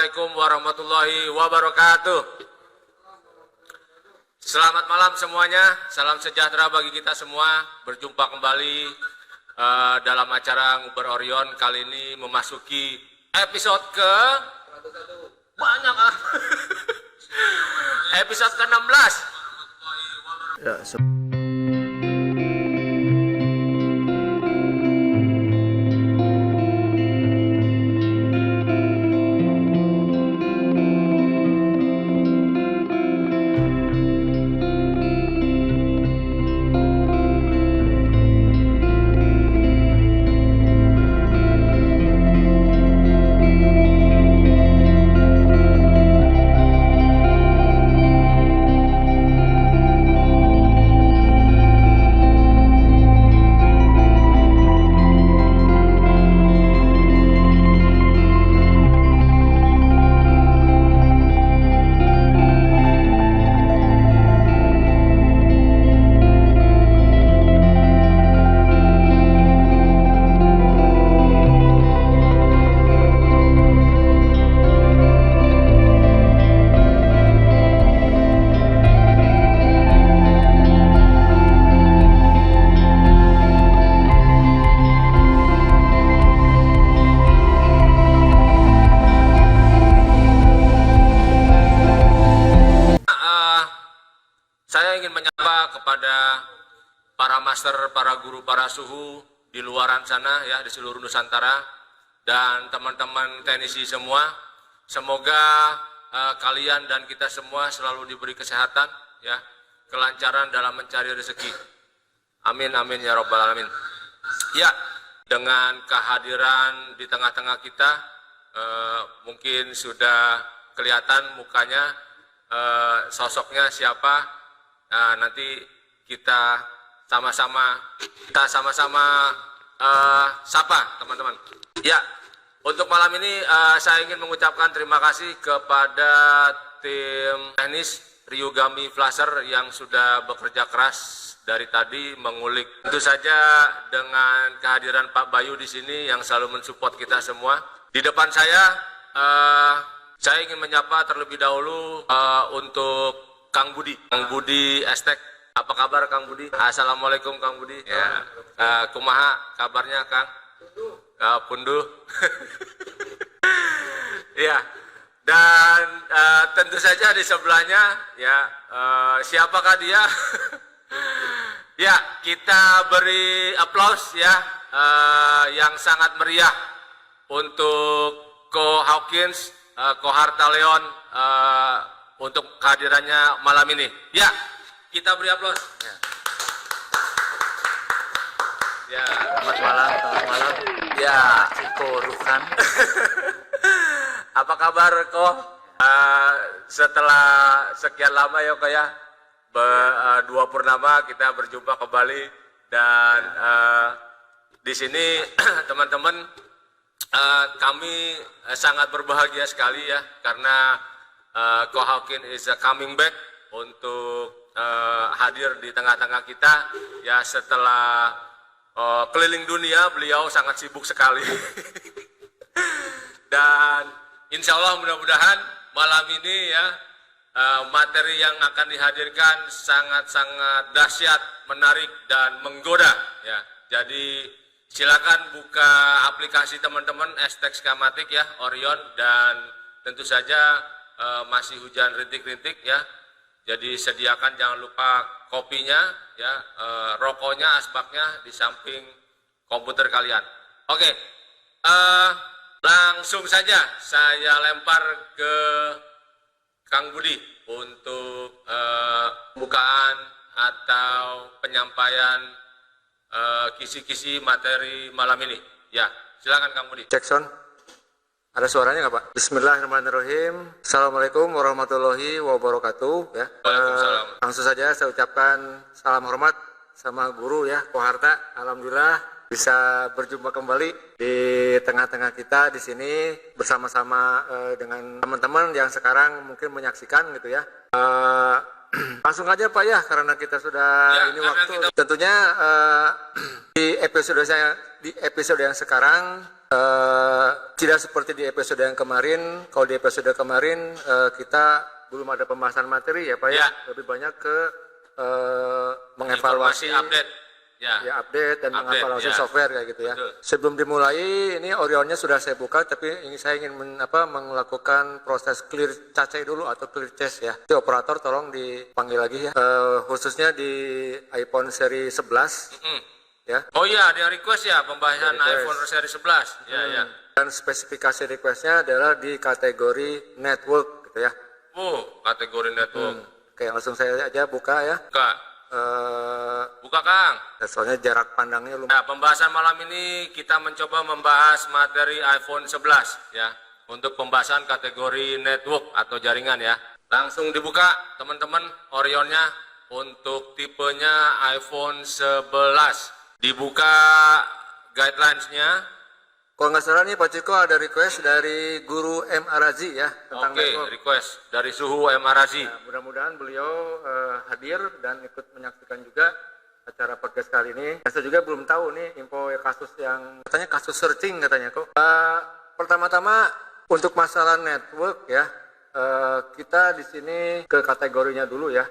Assalamualaikum warahmatullahi wabarakatuh. Selamat malam semuanya, salam sejahtera bagi kita semua. Berjumpa kembali dalam acara Nguber Orion. Kali ini memasuki episode ke banyak episode ke-16 ya. Saya ingin menyapa kepada para master, para guru, para suhu di luaran sana ya, di seluruh Nusantara, dan teman-teman teknisi semua. Semoga kalian dan kita semua selalu diberi kesehatan ya, kelancaran dalam mencari rezeki. Amin amin ya rabbal alamin. Ya, dengan kehadiran di tengah-tengah kita mungkin sudah kelihatan mukanya, sosoknya siapa. Nah, nanti kita sama-sama sapa teman-teman. Ya, untuk malam ini saya ingin mengucapkan terima kasih kepada tim teknis Ryugami Flasher yang sudah bekerja keras dari tadi mengulik. Tentu saja dengan kehadiran Pak Bayu di sini yang selalu mensupport kita semua. Di depan saya ingin menyapa terlebih dahulu untuk Kang Budi Estek. Apa kabar Kang Budi? Assalamualaikum Kang Budi. Ya. Kumaha kabarnya Kang? Punduh. Ya. Dan tentu saja di sebelahnya ya, siapakah dia? Ya, kita beri aplaus ya, yang sangat meriah untuk Ko Hawkins, Ko Harta Leon, untuk kehadirannya malam ini. Ya, kita beri aplaus. Ya, Selamat malam. ya. Ciko Rukan. Apa kabar Ko? Setelah sekian lama ya Ko ya, dua purnama kita berjumpa kembali, dan di sini teman-teman, kami sangat berbahagia sekali ya, karena Ko Hawkins is coming back untuk hadir di tengah-tengah kita ya. Setelah keliling dunia, beliau sangat sibuk sekali. Dan insya Allah mudah-mudahan malam ini ya, materi yang akan dihadirkan sangat-sangat dahsyat, menarik, dan menggoda ya. Jadi silakan buka aplikasi teman-teman STEX Kamatik ya, Orion, dan tentu saja masih hujan rintik-rintik ya. Jadi sediakan jangan lupa kopinya ya, rokoknya, asbaknya di samping komputer kalian. Oke, langsung saja saya lempar ke Kang Budi untuk pembukaan atau penyampaian kisi-kisi materi malam ini. Ya, silakan Kang Budi. Jackson. Ada suaranya nggak Pak? Bismillahirrahmanirrahim. Assalamualaikum warahmatullahi wabarakatuh. Ya. Waalaikumsalam. Langsung saja saya ucapkan salam hormat sama guru ya, Ko Harta. Alhamdulillah bisa berjumpa kembali di tengah-tengah kita di sini bersama-sama dengan teman-teman yang sekarang mungkin menyaksikan gitu ya. Langsung aja Pak ya, karena kita sudah ya, ini waktu. Tentunya di episode yang sekarang Tidak seperti di episode yang kemarin. Kalau di episode kemarin kita belum ada pembahasan materi ya Pak ya. Lebih banyak ke mengevaluasi update. Ya update dan mengevaluasi software kayak gitu ya. Betul. Sebelum dimulai ini Orionnya sudah saya buka, tapi saya ingin melakukan proses clear cacai dulu atau clear chest ya. Jadi operator tolong dipanggil lagi ya. Khususnya di iPhone seri 11 ya. Oh iya, ada request ya pembahasan iPhone seri 11. Ya. Dan spesifikasi requestnya adalah di kategori network gitu ya. Kategori network. Oke, langsung saya aja buka ya. Buka Kang. Soalnya jarak pandangnya lumayan. Nah, pembahasan malam ini kita mencoba membahas materi iPhone 11 ya. Untuk pembahasan kategori network atau jaringan ya. Langsung dibuka teman-teman Orionnya untuk tipenya iPhone 11. Dibuka guidelines-nya. Kalau nggak salah nih Pak Ciko ada request dari Guru M. Arazi ya tentang network. Request dari Suhu M. Arazi. Nah, mudah-mudahan beliau hadir dan ikut menyaksikan juga acara podcast kali ini. Saya juga belum tahu nih info kasus yang katanya kasus searching katanya kok. Pertama-tama untuk masalah network ya. Kita di sini ke kategorinya dulu ya.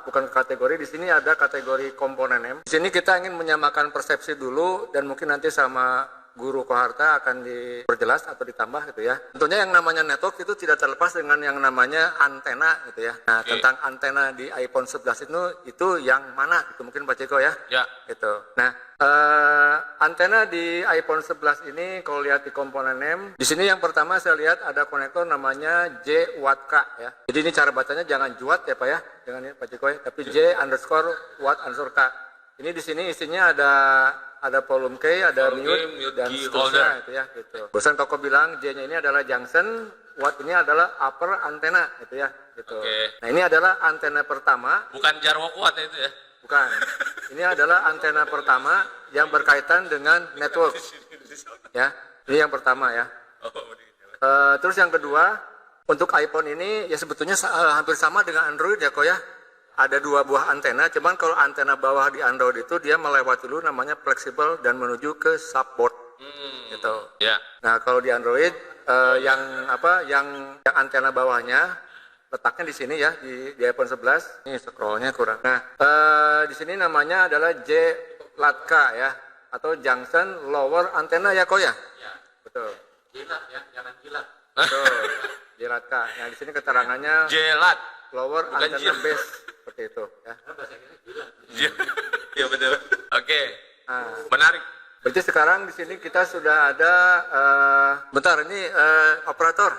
Bukan ke kategori, di sini ada kategori komponen M. Di sini kita ingin menyamakan persepsi dulu dan mungkin nanti sama Guru Koharta akan diperjelas atau ditambah gitu ya. Tentunya yang namanya network itu tidak terlepas dengan yang namanya antena gitu ya. Nah, tentang antena di iPhone 11 itu yang mana? Itu mungkin Pak Ciko ya. Ya. Gitu. Nah, antena di iPhone 11 ini kalau lihat di komponen M, di sini yang pertama saya lihat ada konektor namanya J Watt K ya. Jadi ini cara bacanya jangan Juat ya Pak ya. Jangan ya Pak Ciko ya, tapi J_Watt_K. Ini di sini isinya ada volume key, ada mute dan seterusnya itu ya gitu. Bosan Koko bilang J-nya ini adalah junction, Watt ini adalah upper antena gitu ya gitu. Nah, ini adalah antena pertama. Bukan Jarwo Watt itu ya. Bukan. Ini adalah antena pertama yang berkaitan dengan network. Ya, ini yang pertama ya. Terus yang kedua, untuk iPhone ini ya sebetulnya hampir sama dengan Android ya kok ya. Ada dua buah antena, cuman kalau antena bawah di Android itu dia melewati dulu namanya fleksibel dan menuju ke subboard, gitu. Ya. Nah kalau di Android yang antena bawahnya letaknya di sini ya di iPhone 11. Ini scrollnya kurang. Nah di sini namanya adalah J-LATK ya atau junction lower antena ya kok ya. Betul. Jilat ya, jangan jilat. Betul. J-LATK. Nah di sini keterangannya Jelat. Lower antena base seperti itu ya. Iya betul. Oke. Menarik. Berarti sekarang di sini kita sudah ada bentar ini operator.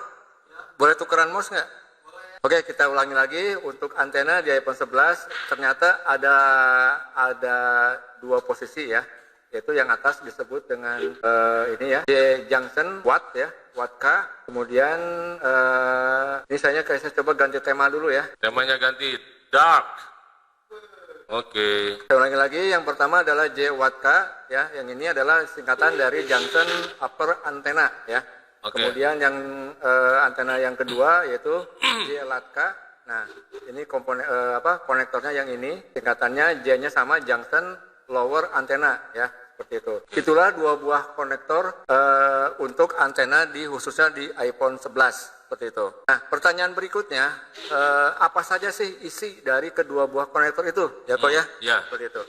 Boleh tukeran mouse nggak? Oke, kita ulangi lagi untuk antena di iPhone 11 ternyata ada dua posisi ya. Yaitu yang atas disebut dengan ini ya, J junction Watt ya, Watt K. Kemudian ini saya coba ganti tema dulu ya. Temanya ganti dark. Oke. Saya ulangi lagi, yang pertama adalah J Watt K ya, yang ini adalah singkatan dari junction upper antena ya. Kemudian yang antena yang kedua yaitu J Lat K. Nah, ini komponen konektornya yang ini singkatannya J-nya sama junction lower antena ya, seperti itu. Itulah dua buah konektor untuk antena khususnya di iPhone 11 seperti itu. Nah, pertanyaan berikutnya apa saja sih isi dari kedua buah konektor itu? Ya kok ya? Ya. Seperti itu.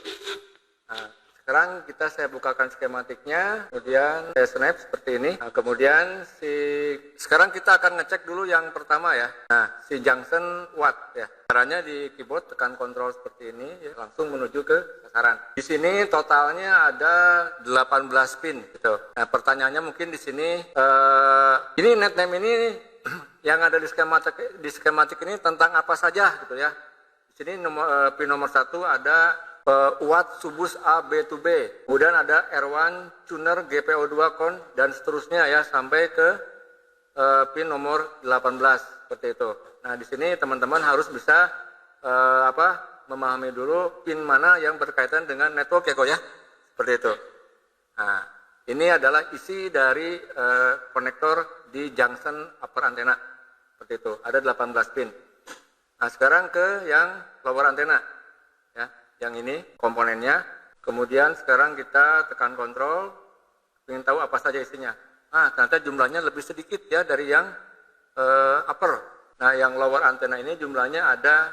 Nah, sekarang saya bukakan skematiknya, kemudian saya snap seperti ini. Nah, kemudian sekarang kita akan ngecek dulu yang pertama ya. Nah, si junction Watt ya. Caranya di keyboard tekan kontrol seperti ini ya, langsung menuju ke sasaran. Di sini totalnya ada 18 pin gitu. Nah, pertanyaannya mungkin di sini ini netname ini yang ada di skematik ini tentang apa saja gitu ya. Di sini pin nomor 1 ada Watt Subus A B to B. Kemudian ada R1 tuner GPO2 con dan seterusnya ya sampai ke pin nomor 18 seperti itu. Nah, di sini teman-teman harus bisa memahami dulu pin mana yang berkaitan dengan network ya kok ya. Seperti itu. Nah, ini adalah isi dari konektor di junction upper antena. Seperti itu. Ada 18 pin. Nah, sekarang ke yang lower antena. Ya, yang ini komponennya. Kemudian sekarang kita tekan kontrol ingin tahu apa saja isinya. Nah, ternyata jumlahnya lebih sedikit ya dari yang upper. Nah, yang lower antena ini jumlahnya ada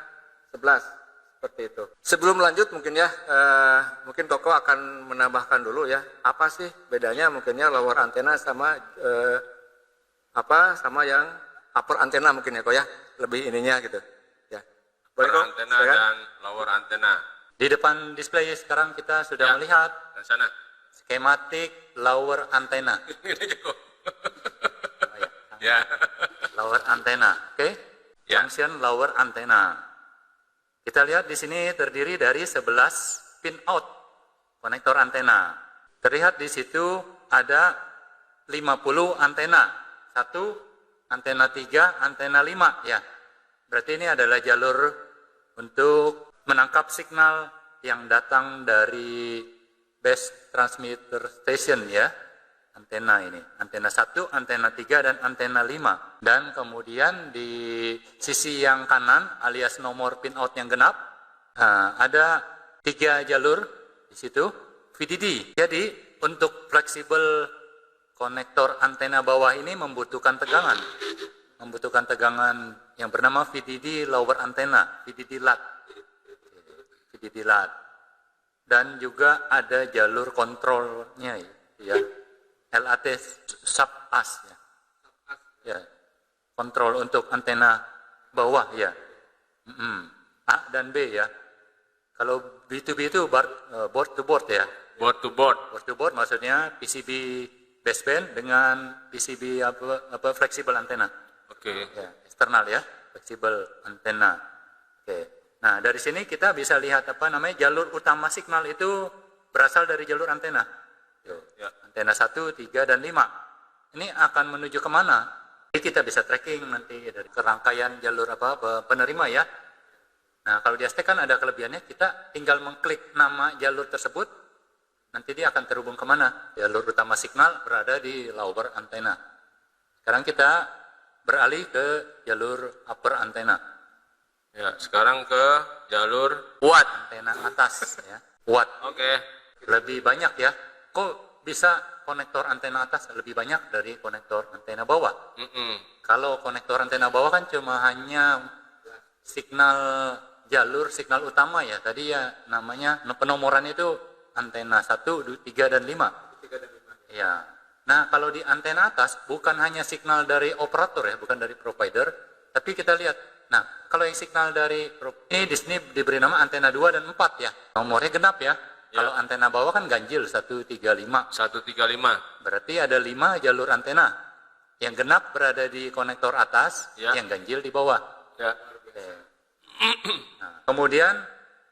11 seperti itu. Sebelum lanjut mungkin ya, mungkin Koko akan menambahkan dulu ya, apa sih bedanya mungkinnya lower antena sama sama yang upper antena mungkin ya Kok ya, lebih ininya gitu. Ya. Boleh Kok? Antena Silakan. dan lower antena. Di depan display sekarang kita sudah melihat Dan sana. skematik lower antena. Ini cukup. Oh, ya. Ya. Lower antena, oke? Ya. Junction lower antena. Kita lihat di sini terdiri dari 11 pin out konektor antena. Terlihat di situ ada 50 antena. 1, antena 3, antena 5 ya. Berarti ini adalah jalur untuk menangkap signal yang datang dari base transmitter station ya. Antena ini, antena 1, antena 3, dan antena 5. Dan kemudian di sisi yang kanan alias nomor pin out yang genap, ada 3 jalur di situ VDD. Jadi untuk fleksibel konektor antena bawah ini membutuhkan tegangan yang bernama VDD lower antena, VDD LAT. VDD LAT. Dan juga ada jalur kontrolnya ya. LAT sub as ya. Ya. Kontrol untuk antena bawah ya. A dan B ya. Kalau B2B itu board to board ya. Board to board. Board to board maksudnya PCB baseband dengan PCB apa fleksibel antena. Oke. Ya, eksternal ya, fleksibel antena. Oke. Nah, dari sini kita bisa lihat jalur utama signal itu berasal dari jalur antena. Ya. Antena 1, 3, dan 5. Ini akan menuju kemana? Jadi kita bisa tracking nanti dari kerangkaian jalur penerima ya. Nah, kalau di ST kan ada kelebihannya, kita tinggal mengklik nama jalur tersebut, nanti dia akan terhubung kemana? Jalur utama signal berada di lower antena. Sekarang kita beralih ke jalur upper antena. Ya, sekarang ke jalur watt. Antena atas ya. Watt. Oke. Lebih banyak ya. Kok bisa konektor antena atas lebih banyak dari konektor antena bawah? Kalau konektor antena bawah kan cuma hanya jalur signal utama ya. Tadi ya namanya penomoran itu antena 1, 3, dan 5. Ya. Nah, kalau di antena atas bukan hanya signal dari operator ya, bukan dari provider, tapi kita lihat. Nah, kalau yang signal dari ini di sini diberi nama antena 2 dan 4 ya. Nomornya genap ya. Kalau antena bawah kan ganjil 135. 135. Berarti ada 5 jalur antena. Yang genap berada di konektor atas, Ya. yang ganjil di bawah. Ya. Oke. Nah, kemudian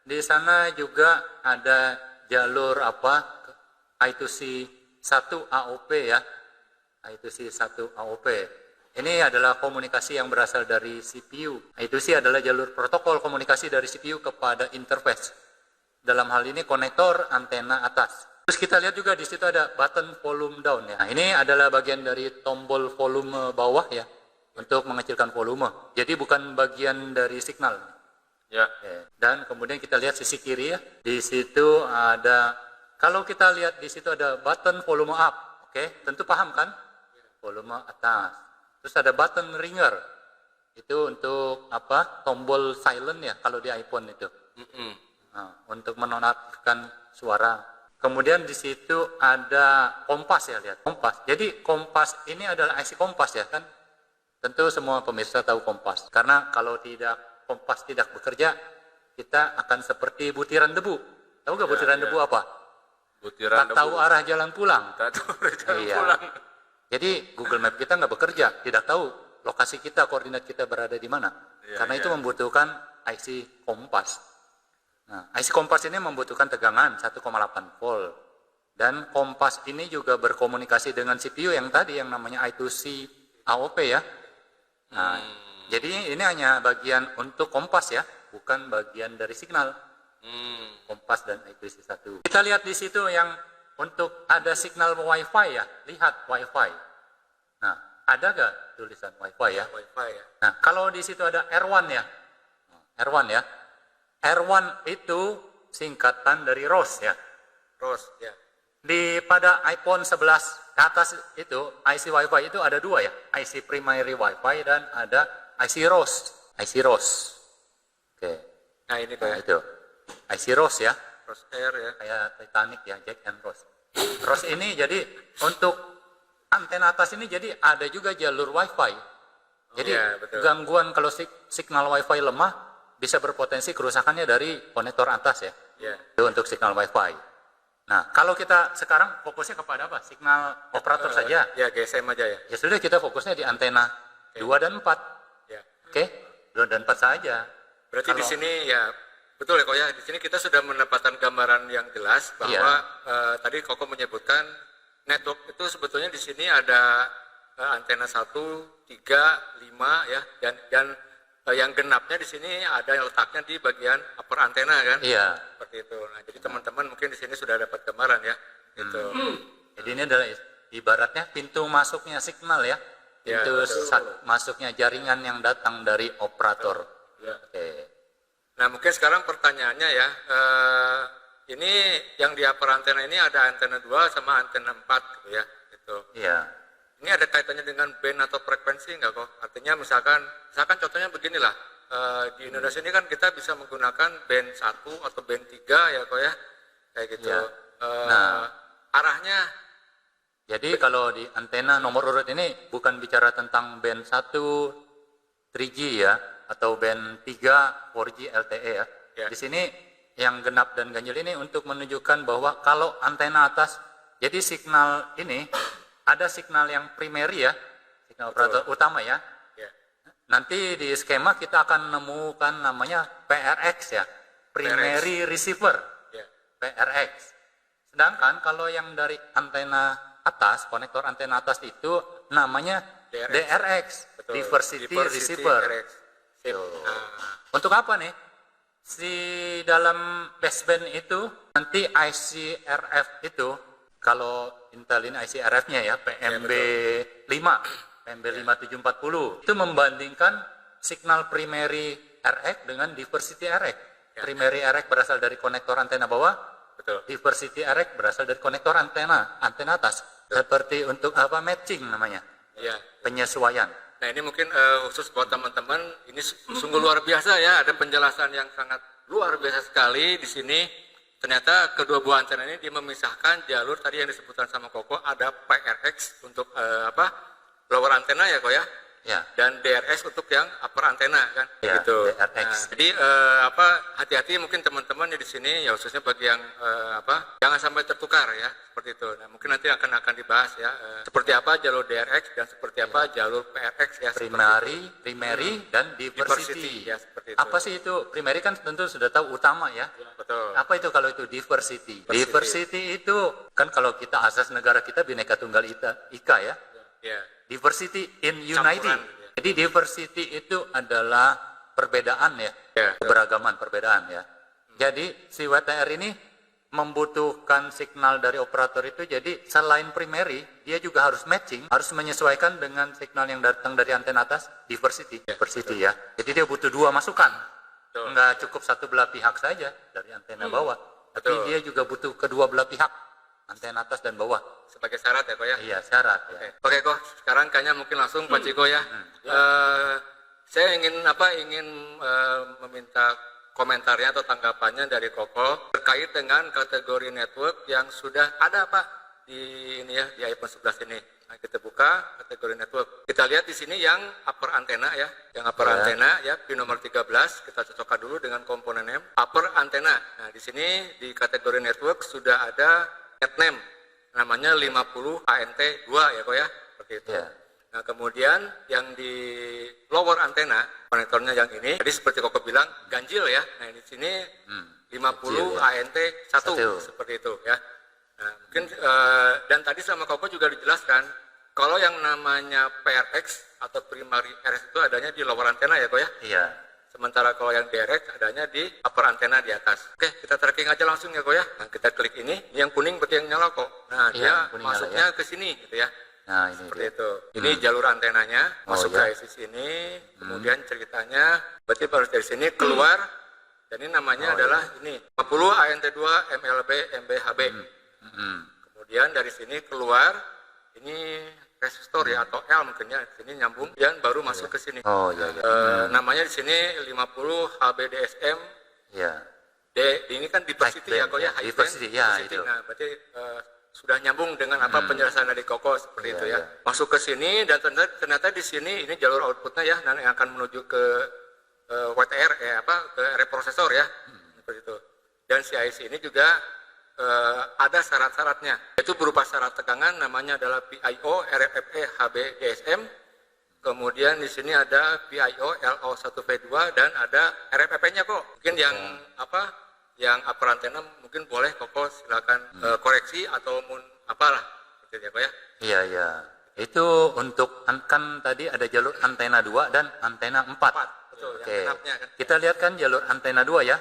di sana juga ada jalur I2C 1 AOP ya. I2C 1 AOP. Ini adalah komunikasi yang berasal dari CPU. I2C adalah jalur protokol komunikasi dari CPU kepada interface. Dalam hal ini konektor antena atas. Terus kita lihat juga di situ ada button volume down ya. Nah, ini adalah bagian dari tombol volume bawah ya untuk mengecilkan volume. Jadi bukan bagian dari signal. Ya. Dan kemudian kita lihat sisi kiri ya. Di situ ada, kalau kita lihat di situ ada button volume up. Oke, tentu paham kan? Volume atas. Terus ada button ringer. Itu untuk tombol silent ya kalau di iPhone itu. Nah, untuk menonaktifkan suara. Kemudian di situ ada kompas ya, lihat kompas. Jadi kompas ini adalah IC kompas ya kan. Tentu semua pemirsa tahu kompas. Karena kalau kompas tidak bekerja, kita akan seperti butiran debu. Tahu nggak butiran debu apa? Butiran Tak tahu arah jalan pulang. Tak tahu arah jalan Iya. pulang. Jadi Google Map kita nggak bekerja, tidak tahu lokasi kita, koordinat kita berada di mana. Karena itu membutuhkan IC kompas. Nah, IC kompas ini membutuhkan tegangan 1,8 volt. Dan kompas ini juga berkomunikasi dengan CPU yang tadi yang namanya I2C AOP ya. Nah, jadi ini hanya bagian untuk kompas ya, bukan bagian dari signal. Kompas dan I2C 1. Kita lihat di situ yang untuk ada signal Wi-Fi ya, lihat Wi-Fi. Nah, ada gak tulisan Wi-Fi ya? Wi-Fi ya. Nah, kalau di situ ada R1 ya, R1 ya. R1 itu singkatan dari ROS ya. Terus ya. pada iPhone 11 ke atas itu IC Wi-Fi itu ada dua ya, IC primary Wi-Fi dan ada IC ROS. IC ROS. Oke. Nah ini kok ya, Itu IC ROS ya, crosshair ya. kayak Titanic ya, Jack and Rose. ROS ini jadi untuk antena atas ini jadi ada juga jalur Wi-Fi. Jadi Iya, betul. gangguan kalau signal Wi-Fi lemah bisa berpotensi kerusakannya dari konektor atas ya. Ya. Itu untuk signal Wi-Fi. Nah, kalau kita sekarang fokusnya kepada apa? Signal operator saja. Ya GSM aja ya. Ya sudah, kita fokusnya di antena 2 dan 4. Ya. Oke? 2 dan 4 saja. Berarti di Kalau- sini ya betul ya kok ya. Di sini kita sudah mendapatkan gambaran yang jelas bahwa Iya. tadi Koko menyebutkan network itu sebetulnya di sini ada antena 1, 3, 5 ya dan yang genapnya di sini ada yang letaknya di bagian upper antena kan. Iya. Seperti itu. Nah, jadi teman-teman mungkin di sini sudah dapat gambaran ya. Gitu. Jadi ini adalah ibaratnya pintu masuknya signal ya. Ya, Pintu betul. masuknya jaringan yang datang dari operator. Ya. Oke. Nah, mungkin sekarang pertanyaannya ya, ini yang di upper antena ini ada antena 2 sama antena 4 gitu ya. Gitu. Iya. Ini ada kaitannya dengan band atau frekuensi nggak kok? Artinya misalkan contohnya beginilah, di Indonesia ini kan kita bisa menggunakan band 1 atau band 3 ya kok ya, kayak gitu. Ya. Nah, arahnya, Jadi kalau di antena nomor urut ini bukan bicara tentang band 1 3G ya, atau band 3 4G LTE ya. Ya. Di sini yang genap dan ganjil ini untuk menunjukkan bahwa kalau antena atas, jadi signal ini ada signal yang primary ya, signal operator utama ya. ya, Nanti di skema kita akan menemukan namanya PRX ya, primary receiver, ya, PRX. Sedangkan kalau yang dari antena atas, konektor antena atas itu namanya DRX, betul. Diversity Receiver. RX. Sip. Tuh. Nah, Untuk apa nih? Si dalam baseband itu nanti ICRF itu, kalau Intel ini ICRF-nya ya, PMB5, PMB5740, itu membandingkan signal primary RX dengan diversity RX. Ya. Primary RX berasal dari konektor antena bawah, betul. diversity RX berasal dari konektor antena atas. Seperti untuk apa, matching namanya, Ya. penyesuaian. Nah ini mungkin khusus buat teman-teman, ini sungguh luar biasa ya, ada penjelasan yang sangat luar biasa sekali di sini. Ternyata kedua buah antena ini dia memisahkan jalur tadi yang disebutkan sama Koko, ada PRX untuk lower antena ya kok ya, Ya. dan DRS untuk yang upper antena kan, Ya, gitu. DRX. Nah, jadi hati-hati mungkin teman-teman di sini ya, khususnya bagi yang jangan sampai tertukar ya seperti itu. Nah mungkin nanti akan dibahas ya seperti apa jalur DRX dan seperti apa jalur PRX ya. Primary dan diversity. Ya, seperti itu. Apa sih itu? Primary kan tentu sudah tahu, utama ya. Betul. Apa itu kalau itu diversity? Diversity itu kan kalau kita asas negara kita Bhinneka Tunggal Ika ya. Ya. Diversity in unity. Campuran, ya. Jadi diversity itu adalah perbedaan ya. Ya. Keberagaman, perbedaan ya. Jadi si WTR ini membutuhkan signal dari operator itu, jadi selain primary dia juga harus matching, harus menyesuaikan dengan signal yang datang dari antena atas, diversity ya. Jadi dia butuh dua masukan, Betul. nggak cukup satu belah pihak saja dari antena bawah, tapi Betul. dia juga butuh kedua belah pihak, antena atas dan bawah. Sebagai syarat ya kok ya. Iya, syarat ya. Oke kok, sekarang kayaknya mungkin langsung Pak Ciko ya. Saya ingin meminta komentarnya atau tanggapannya dari Koko terkait dengan kategori network yang sudah ada Pak di ini ya, di iPhone 11 ini. Nah, kita buka kategori network. Kita lihat di sini yang upper antena ya, yang upper antena ya, pin nomor 13 kita cocokkan dulu dengan komponen name upper antena. Nah, di sini di kategori network sudah ada net name namanya 50 ANT2 ya kok ya, seperti itu. Ya. Nah, kemudian yang di lower antena, konektornya yang ini, jadi seperti Koko bilang, ganjil ya. Nah, di sini 50 ganjil, ya. ANT1, seperti itu ya. Nah, mungkin, dan tadi sama Koko juga dijelaskan, kalau yang namanya PRX atau primary RX itu adanya di lower antena ya kok ya. Iya. Sementara kalau yang DRX adanya di upper antena di atas. Oke, kita tracking aja langsung ya kok ya. Nah, kita klik ini yang kuning berarti yang nyala kok. Nah, Iya, dia kuning masuknya nyala, ke sini gitu ya. Nah, ini Seperti dia. itu. Ini jalur antenanya, masuk ya. ke IC sini, kemudian ceritanya, berarti harus dari sini keluar, dan ini namanya adalah ini, 50 ANT2 MLB MBHB. Kemudian dari sini keluar, ini resistor ya atau L mungkin ya, sini nyambung, dan baru masuk ke sini. Oh iya. Namanya di sini 50 HBDSM. Ya. Ini kan diversity ya, kok ya, high band. Diversity, ya, itu. Nah, berarti sudah nyambung dengan apa penjelasan dari Koko seperti itu ya. Masuk ke sini dan ternyata di sini ini jalur outputnya ya, nanti akan menuju ke WTR ke reprosesor ya, seperti itu. Dan si IC ini juga ada syarat-syaratnya, yaitu berupa syarat tegangan, namanya adalah PIO RFFE HBDSM. Kemudian di sini ada PIO LO1V2 dan ada RFFE-nya kok. Mungkin yang upper antena mungkin boleh Koko silakan koreksi atau apalah gitu ya Kok ya. Iya. Itu untuk kan tadi ada jalur antena 2 dan antena 4. Betul, Oke. yang genapnya kan. Kita lihat kan jalur antena 2 ya,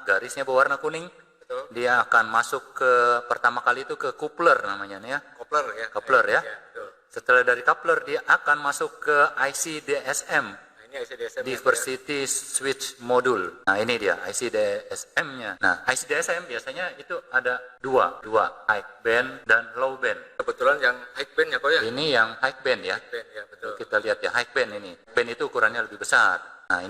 garisnya berwarna kuning. Betul. Dia akan masuk ke pertama kali itu ke coupler namanya nih ya. Coupler ya. Coupler ya. Betul. Setelah dari coupler dia akan masuk ke IC DSM. Nah, ini IC DSM Diversity Switch Module. Nah ini dia IC DSM-nya. Nah IC DSM biasanya itu ada dua high band dan low band. Kebetulan yang high band ya Kok ya. Ini yang high band ya. High band ya, betul. Kita lihat ya high band ini. Band itu ukurannya lebih besar. Nah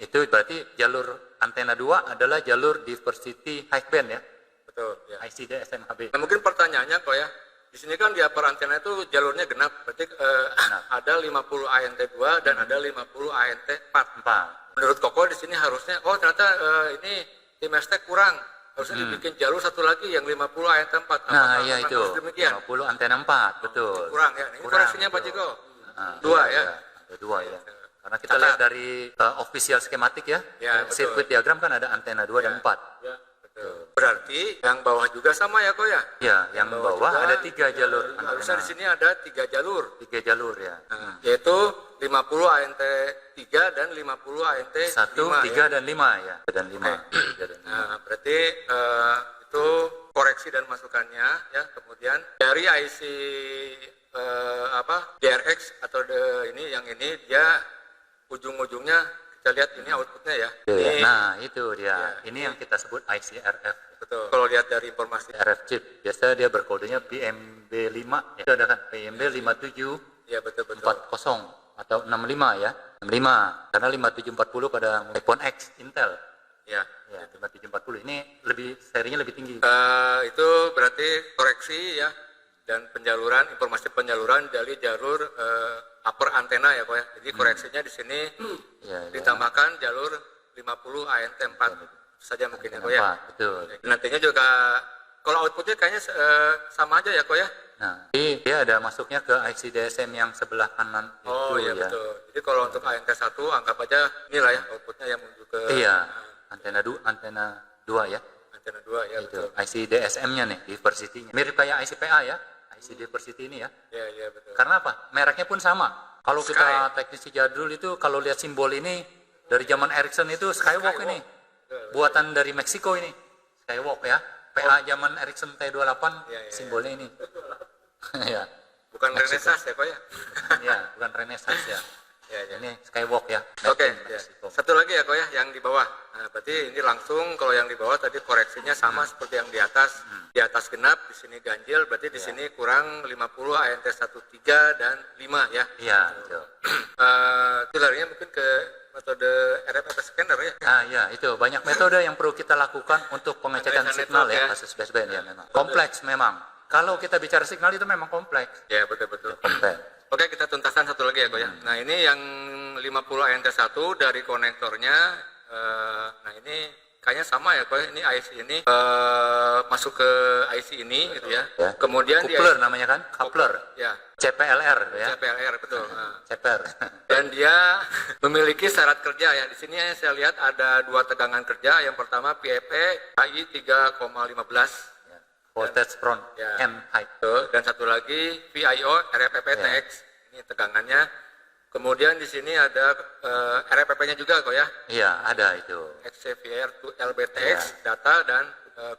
itu berarti jalur antena 2 adalah jalur diversity high band ya. Betul ya. IC DSM HB. Nah, mungkin pertanyaannya Kok ya. Di sini kan di upper antena itu jalurnya genap, berarti ada 50 ANT2 dan ada 50 ANT4. 4. Menurut Koko di sini harusnya, ternyata ini tim ST kurang, harusnya dibikin jalur satu lagi yang 50 ANT4. Nah iya itu. Demikian? 50 antena 4 betul. Kurang ya. Ini Kurang, koreksinya Pak betul. Jiko. Nah, Dua iya, ya. Ada 2 ya. Karena kita lihat dari official schematic ya, Ya, betul. sirkuit diagram kan ada antena 2 dan 4. Ya, betul. Berarti yang bawah juga sama ya Kok ya? Ya, yang bawah juga ada 3 jalur Harusnya di antena. sini ada 3 jalur. 3 jalur ya. Yaitu 50 ANT3 dan 50 ANT5 1, 3 ya. dan 5 ya. Dan 5. Nah, berarti itu koreksi dan masukannya ya. Kemudian dari IC DRX atau yang ini dia ujung-ujungnya kita lihat ini outputnya ya. Ini, Nah, itu dia. Ya, Ini yang kita sebut ICRF. betul. Kalau lihat dari informasi RF chip. Biasa dia berkodenya PMB5. Ya. Itu ada kan PMB5740 ya betul. atau 65 ya. 65. Karena 5740 pada iPhone X Intel. Ya. Ya, 5740 ini serinya lebih tinggi. Itu berarti koreksi ya dan informasi penjaluran dari jalur upper antena ya Kok ya. Jadi koreksinya di sini Ya. ditambahkan jalur 50 ANT4 saja mungkin ya Kok ya. Betul. Nantinya juga kalau outputnya kayaknya sama aja ya Kok ya. Nah, jadi dia ada masuknya ke IC DSM yang sebelah kanan Oh itu iya ya. betul. Jadi kalau untuk ANT1 anggap aja inilah ya outputnya yang menuju ke Iya, antena 2 ya. antena 2 ya Itu betul. IC DSM-nya nih, diversity-nya. Mirip kayak ICPA ya, IC diversity ini ya. Iya betul. Karena apa? Mereknya pun sama. Kalau kita teknisi jadul itu kalau lihat simbol ini dari zaman Ericsson itu Skywalk ini. Buatan dari Meksiko ini. Skywalk ya. PA zaman Ericsson T28 Ya. simbolnya ini. Ya. Bukan Renesas ya Kok ya. Ya, bukan Renaissance ya. Ya. Ini Skywalk ya. Oke, Made in ya. Mexico. Satu lagi ya Kok ya, yang di bawah. Nah, berarti ini langsung kalau yang di bawah tadi koreksinya sama seperti yang di atas. Di atas genap, di sini ganjil, berarti di sini kurang 50 ANT13 dan 5 ya. Iya, betul. Itu larinya mungkin ke metode RFFE scanner ya. Ah ya, itu banyak metode yang perlu kita lakukan untuk pengecekan Analisa signal network ya, ya. kasus baseband ya memang. Kompleks memang. Kalau kita bicara signal itu memang kompleks. Ya, betul. Kompleks. Oke, kita tuntaskan satu lagi ya Kok ya. Nah, ini yang 50 ANT1 dari konektornya. Nah, ini kayaknya sama ya Kok ya. Ini IC ini masuk ke IC ini gitu ya. Ya. Kemudian Coupler namanya kan, coupler. Ya, CPLR ya. CPLR betul. Nah. CPR. Dan dia memiliki syarat kerja ya. Di sini saya lihat ada 2 tegangan kerja. Yang pertama PFE HI 3,15. Voltage front Ya. end height. Tuh, dan satu lagi VIO RFPP-TX. Ini tegangannya. Kemudian di sini ada RFPP-nya juga Kok ya. Iya, ada itu. XCVR to LBTX, data dan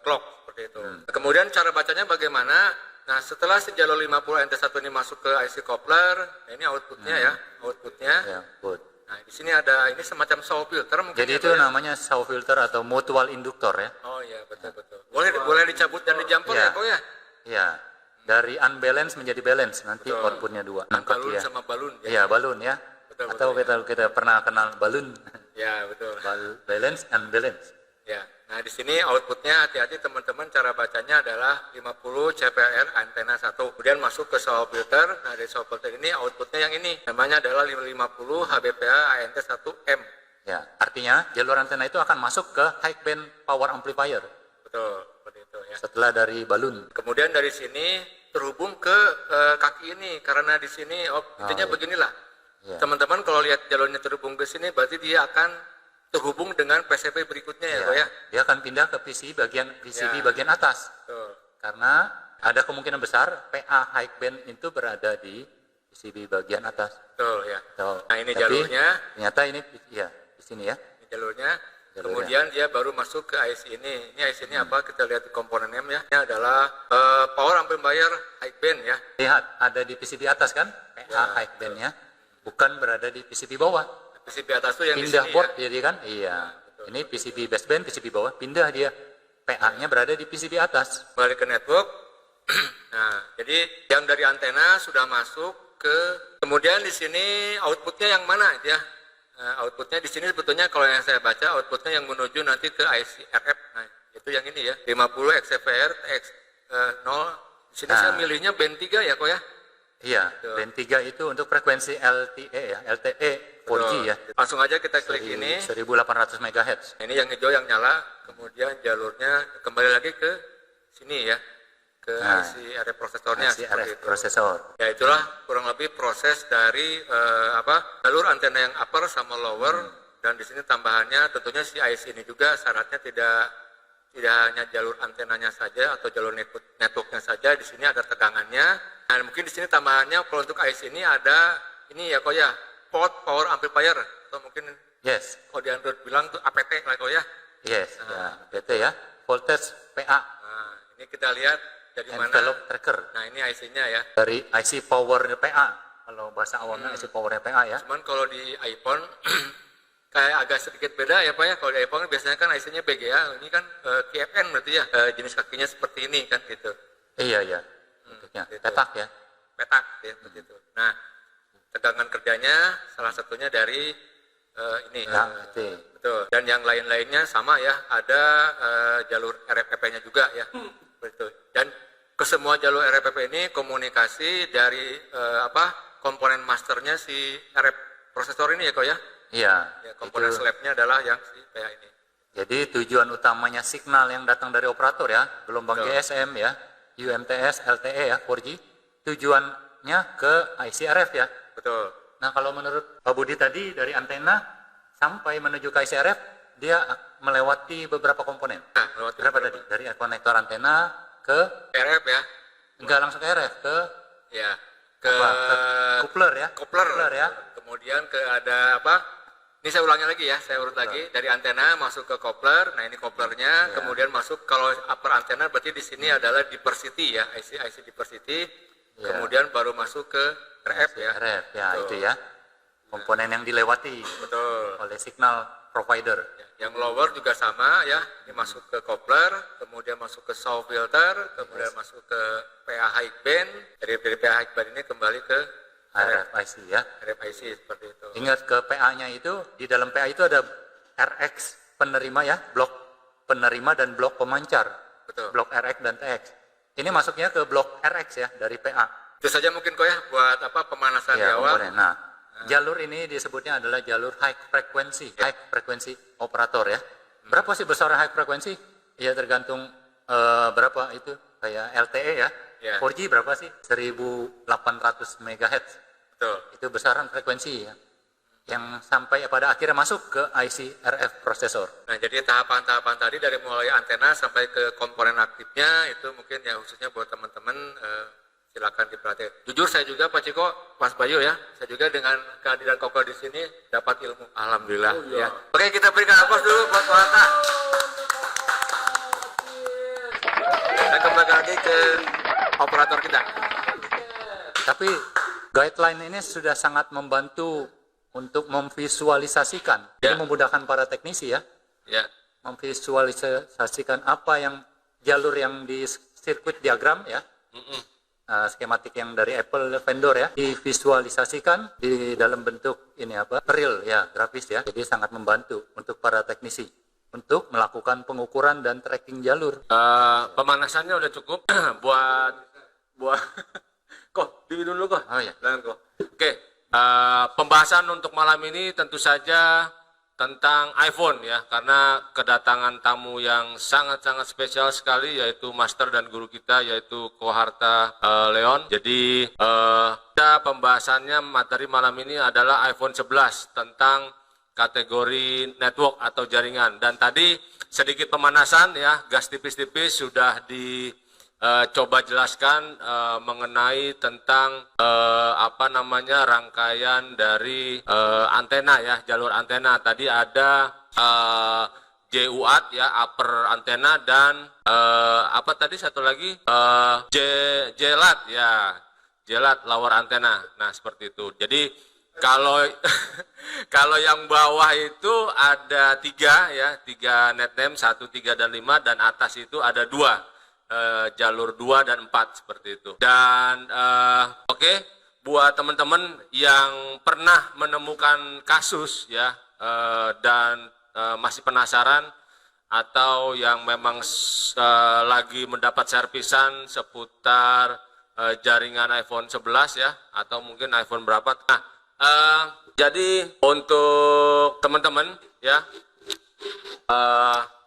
clock seperti itu. Kemudian cara bacanya bagaimana? Nah, setelah si jalur 50 NT1 ini masuk ke IC coupler, nah ini outputnya ya, outputnya. Ya, good. Nah, di sini ada ini semacam saw filter mungkin. Jadi ya, itu Kok ya? namanya saw filter atau mutual inductor ya. Oh iya, betul. Boleh dicabut dan dijumper Ya. ya Kok ya? Ya, dari unbalance menjadi balance nanti Betul. outputnya 2. Balun Ya. sama balun. Iya, balun ya. Betul, Atau kita pernah kenal balun. Ya, betul. Balance and balance. Ya. Nah, di sini outputnya hati-hati teman-teman, cara bacanya adalah 50 CPR antena 1. Kemudian masuk ke saw filter. Nah, dari saw filter ini outputnya yang ini. Namanya adalah 50 HBPA ANT 1M. Ya, artinya jalur antena itu akan masuk ke high band power amplifier Betul, seperti itu ya. setelah dari balun. Kemudian dari sini terhubung ke kaki ini, karena di sini intinya iya. beginilah. Ya. Teman-teman kalau lihat jalurnya terhubung ke sini, berarti dia akan terhubung dengan PCB berikutnya ya, Ya, Ko ya. dia akan pindah ke PCB Ya. bagian atas. Betul. Karena ada kemungkinan besar PA high band itu berada di PCB bagian atas. Betul ya. Nah, ini Tapi jalurnya. ternyata ini ya di sini ya. Ini jalurnya. Jalurnya. Kemudian dia baru masuk ke IC ini. Ini IC ini apa? Kita lihat di komponen M ya. Ini adalah power amplifier high band ya. Lihat ada di PCB atas kan? PA Ya, high band-nya bukan berada di PCB bawah. PCB atas tuh yang Pindah di sini board ya. jadi kan? Iya. Ini PCB baseband, PCB bawah pindah dia. PA-nya berada di PCB atas. Kembali ke network. Nah, jadi yang dari antena sudah masuk ke, kemudian di sini outputnya yang mana ya? Nah, outputnya di sini sebetulnya kalau yang saya baca outputnya yang menuju nanti ke IC RF. Nah, itu yang ini ya, 50 XCVR TX 0. Di sini saya milihnya band 3 ya, Ko ya. Iya, band 3 itu untuk frekuensi LTE ya, LTE 4G ya. Langsung aja kita klik ini. 1800 MHz. Nah, ini yang hijau yang nyala, kemudian jalurnya kembali lagi ke sini ya, ke IC RF prosesornya IC seperti RF itu. prosesor. Ya itulah kurang lebih proses dari jalur antena yang upper sama lower, dan di sini tambahannya tentunya si IC ini juga syaratnya tidak hanya jalur antenanya saja atau jalur networknya saja, di sini ada tegangannya. Nah, mungkin di sini tambahannya kalau untuk IC ini ada ini ya, Ko ya, port power amplifier, atau mungkin Yes, kalau di Android bilang tuh APT lah, Ko ya. yes, ya, PT ya, voltage PA, Nah, ini kita lihat dari mana. envelope tracker. Nah, ini IC-nya ya. Dari IC power PA, kalau bahasa awamnya IC power PA ya. Cuman kalau di iPhone kayak agak sedikit beda ya, Pak ya. Kalau di iPhone biasanya kan IC-nya BGA, ini kan QFN berarti ya. Jenis kakinya seperti ini kan gitu. Iya, ya, bentuknya gitu. petak ya. Petak ya begitu. Nah, tegangan kerjanya salah satunya dari ini. Ya, itu. Betul. Dan yang lain-lainnya sama ya, ada jalur RFPP-nya juga ya. Betul. Dan ke semua jalur RFPP ini komunikasi dari komponen masternya si RF prosesor ini ya, Ko ya. Iya. Ya, komponen itu. slabnya adalah yang si PA ini. Jadi tujuan utamanya signal yang datang dari operator ya, gelombang Betul. GSM ya, UMTS, LTE ya, 4G, tujuannya ke ICRF ya. Betul. Nah kalau menurut Pak Budi tadi dari antena sampai menuju ke ICRF, dia melewati beberapa komponen. Nah, lewat Berapa tadi? Dari konektor antena ke, RF ya. enggak langsung ke RF, ke Ya. Ke apa? Ke coupler ya. kopler. ya. Kemudian ke ada apa? Ini saya ulangi lagi ya, saya urut lagi dari antena masuk ke kopler. Nah, ini koplernya, Ya. kemudian masuk kalau upper antena berarti di sini adalah diversity ya, IC diversity. Ya. Kemudian baru masuk ke RF ya. RF ya, Betul. itu ya. Komponen yang dilewati Betul. oleh signal provider. Ya, yang lower juga sama ya, ini masuk ke kopler, kemudian masuk ke saw filter, kemudian masuk ke PA high band. Dari PA high band ini kembali ke RFIC ya. RFIC seperti itu. Ingat ke PA-nya itu, di dalam PA itu ada RX penerima ya, blok penerima dan blok pemancar. Betul. Blok RX dan TX. Ini masuknya ke blok RX ya, dari PA. Itu saja mungkin Ko ya buat pemanasan di Ya, awal. komponen. Nah, jalur ini disebutnya adalah jalur high frequency, high frequency operator ya. Berapa sih besar high frequency? Ya tergantung berapa itu, kayak LTE ya. Ya. 4G berapa sih? 1800 MHz. Betul. Itu besaran frekuensi ya. Yang sampai pada akhirnya masuk ke IC RF prosesor. Nah, jadi tahapan-tahapan tadi dari mulai antena sampai ke komponen aktifnya itu mungkin ya khususnya buat teman-teman silakan diperhatikan. Jujur saya juga Pak Ciko, Mas Bayu ya, saya juga dengan kehadiran Koko di sini dapat ilmu. Alhamdulillah ya. Oke, kita berikan aplaus dulu buat Pak Hatta. Kita kembali lagi ke operator kita. Tapi guideline ini sudah sangat membantu untuk memvisualisasikan. Jadi memudahkan para teknisi ya, Ya. memvisualisasikan apa yang jalur yang sirkuit diagram ya, skematik yang dari Apple vendor ya, divisualisasikan di dalam bentuk ini apa, real ya, grafis ya. Jadi sangat membantu untuk para teknisi untuk melakukan pengukuran dan tracking jalur. Pemanasannya udah cukup buat kok di dulu kok. Oh ya. Oke, pembahasan untuk malam ini tentu saja tentang iPhone ya, karena kedatangan tamu yang sangat-sangat spesial sekali, yaitu master dan guru kita, yaitu Koharta Leon. Jadi pembahasannya materi malam ini adalah iPhone 11 tentang kategori network atau jaringan. Dan tadi sedikit pemanasan ya, gas tipis-tipis sudah coba jelaskan mengenai tentang rangkaian dari antena ya, jalur antena. Tadi ada JUAT ya, upper antena, dan apa tadi satu lagi JLAT ya, JLAT lower antena. Nah seperti itu. Jadi kalau kalau yang bawah itu ada 3 ya, 3 net name, 1, 3, dan 5, dan atas itu ada 2. Jalur 2 dan 4 seperti itu. Dan oke, buat teman-teman yang pernah menemukan kasus ya dan masih penasaran, atau yang memang lagi mendapat servisan seputar jaringan iPhone 11 ya, atau mungkin iPhone berapa. Nah, jadi untuk teman-teman ya,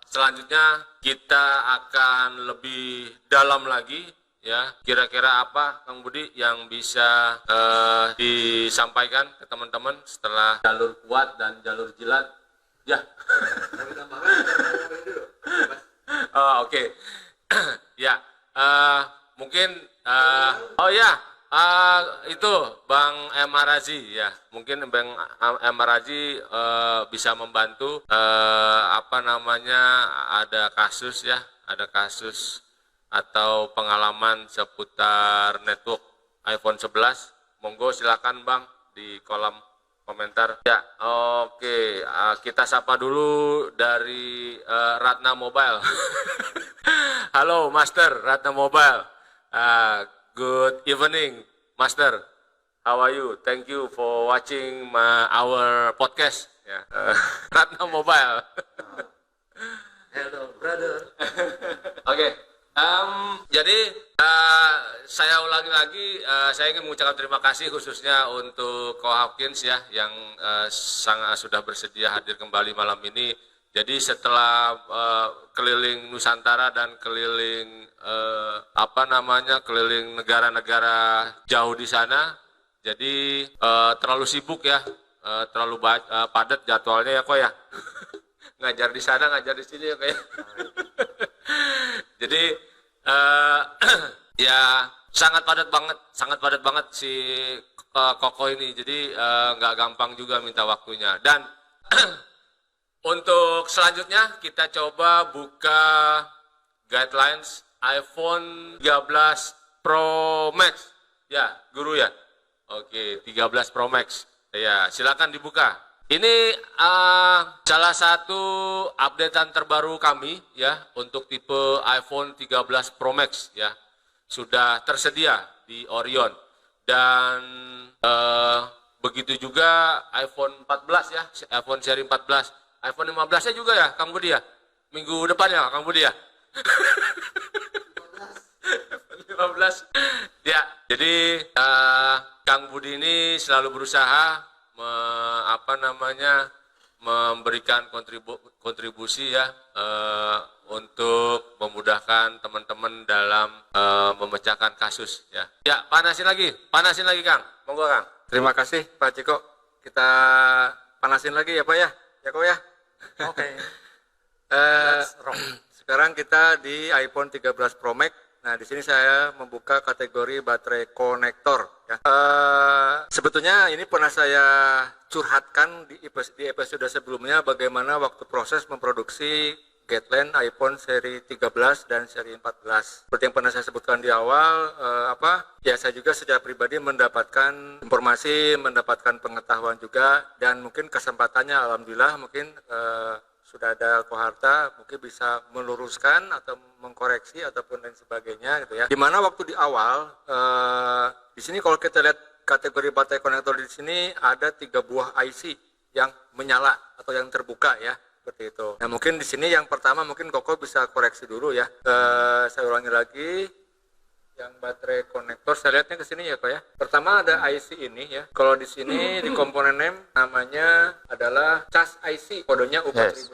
selanjutnya kita akan lebih dalam lagi ya. Kira-kira apa Kang Budi yang bisa disampaikan ke teman-teman setelah jalur kuat dan jalur jilat? Ya. Oke. Ya. Mungkin itu Bang M. Arazi ya, mungkin Bang M. Arazi bisa membantu ada kasus atau pengalaman seputar network iPhone 11. Monggo silakan Bang di kolom komentar. Ya, oke. Kita sapa dulu dari Ratna Mobile. Halo Master Ratna Mobile. Good evening, Master. How are you? Thank you for watching our podcast. Yeah. Ratna Mobile. Hello, brother. Oke. Jadi saya ulangi lagi, saya ingin mengucapkan terima kasih khususnya untuk Ko Hopkins ya, yang sangat sudah bersedia hadir kembali malam ini. Jadi setelah keliling Nusantara dan keliling keliling negara-negara jauh di sana, jadi terlalu sibuk ya, terlalu padat jadwalnya ya kok ya. Ngajar di sana, ngajar di sini ya kok ya. Jadi ya sangat padat banget si Koko ini. Jadi nggak gampang juga minta waktunya. Dan untuk selanjutnya kita coba buka guidelines iPhone 13 Pro Max. Ya, guru ya. Oke, 13 Pro Max. Ya, silakan dibuka. Ini salah satu updatean terbaru kami ya untuk tipe iPhone 13 Pro Max ya. Sudah tersedia di Orion. Dan begitu juga iPhone 14 ya, iPhone seri 14. iPhone 15-nya juga ya, Kang Budi ya? Minggu depan ya, Kang Budi ya? 15. Ya, jadi Kang Budi ini selalu berusaha memberikan kontribusi ya untuk memudahkan teman-teman dalam memecahkan kasus ya. Ya, panasin lagi Kang. Monggo Kang. Terima kasih Pak Ciko. Kita panasin lagi ya Pak ya. Ya kok ya. Oke. Sekarang kita di iPhone 13 Pro Max. Nah, di sini saya membuka kategori baterai konektor. Ya. Sebetulnya ini pernah saya curhatkan di episode sebelumnya bagaimana waktu proses memproduksi Gatland iPhone seri 13 dan seri 14. Seperti yang pernah saya sebutkan di awal, ya saya juga secara pribadi mendapatkan informasi, mendapatkan pengetahuan juga, dan mungkin kesempatannya alhamdulillah mungkin sudah ada Koharta, mungkin bisa meluruskan atau mengkoreksi ataupun lain sebagainya gitu ya. Dimana waktu di awal di sini kalau kita lihat kategori baterai konektor di sini ada 3 buah IC yang menyala atau yang terbuka ya, seperti itu. Nah mungkin di sini yang pertama mungkin Koko bisa koreksi dulu ya. Saya ulangi lagi. Yang baterai konektor, saya lihatnya ke sini ya kok ya. Pertama ada IC ini ya. Kalau di sini di komponen name namanya adalah cas IC, kodenya U4001.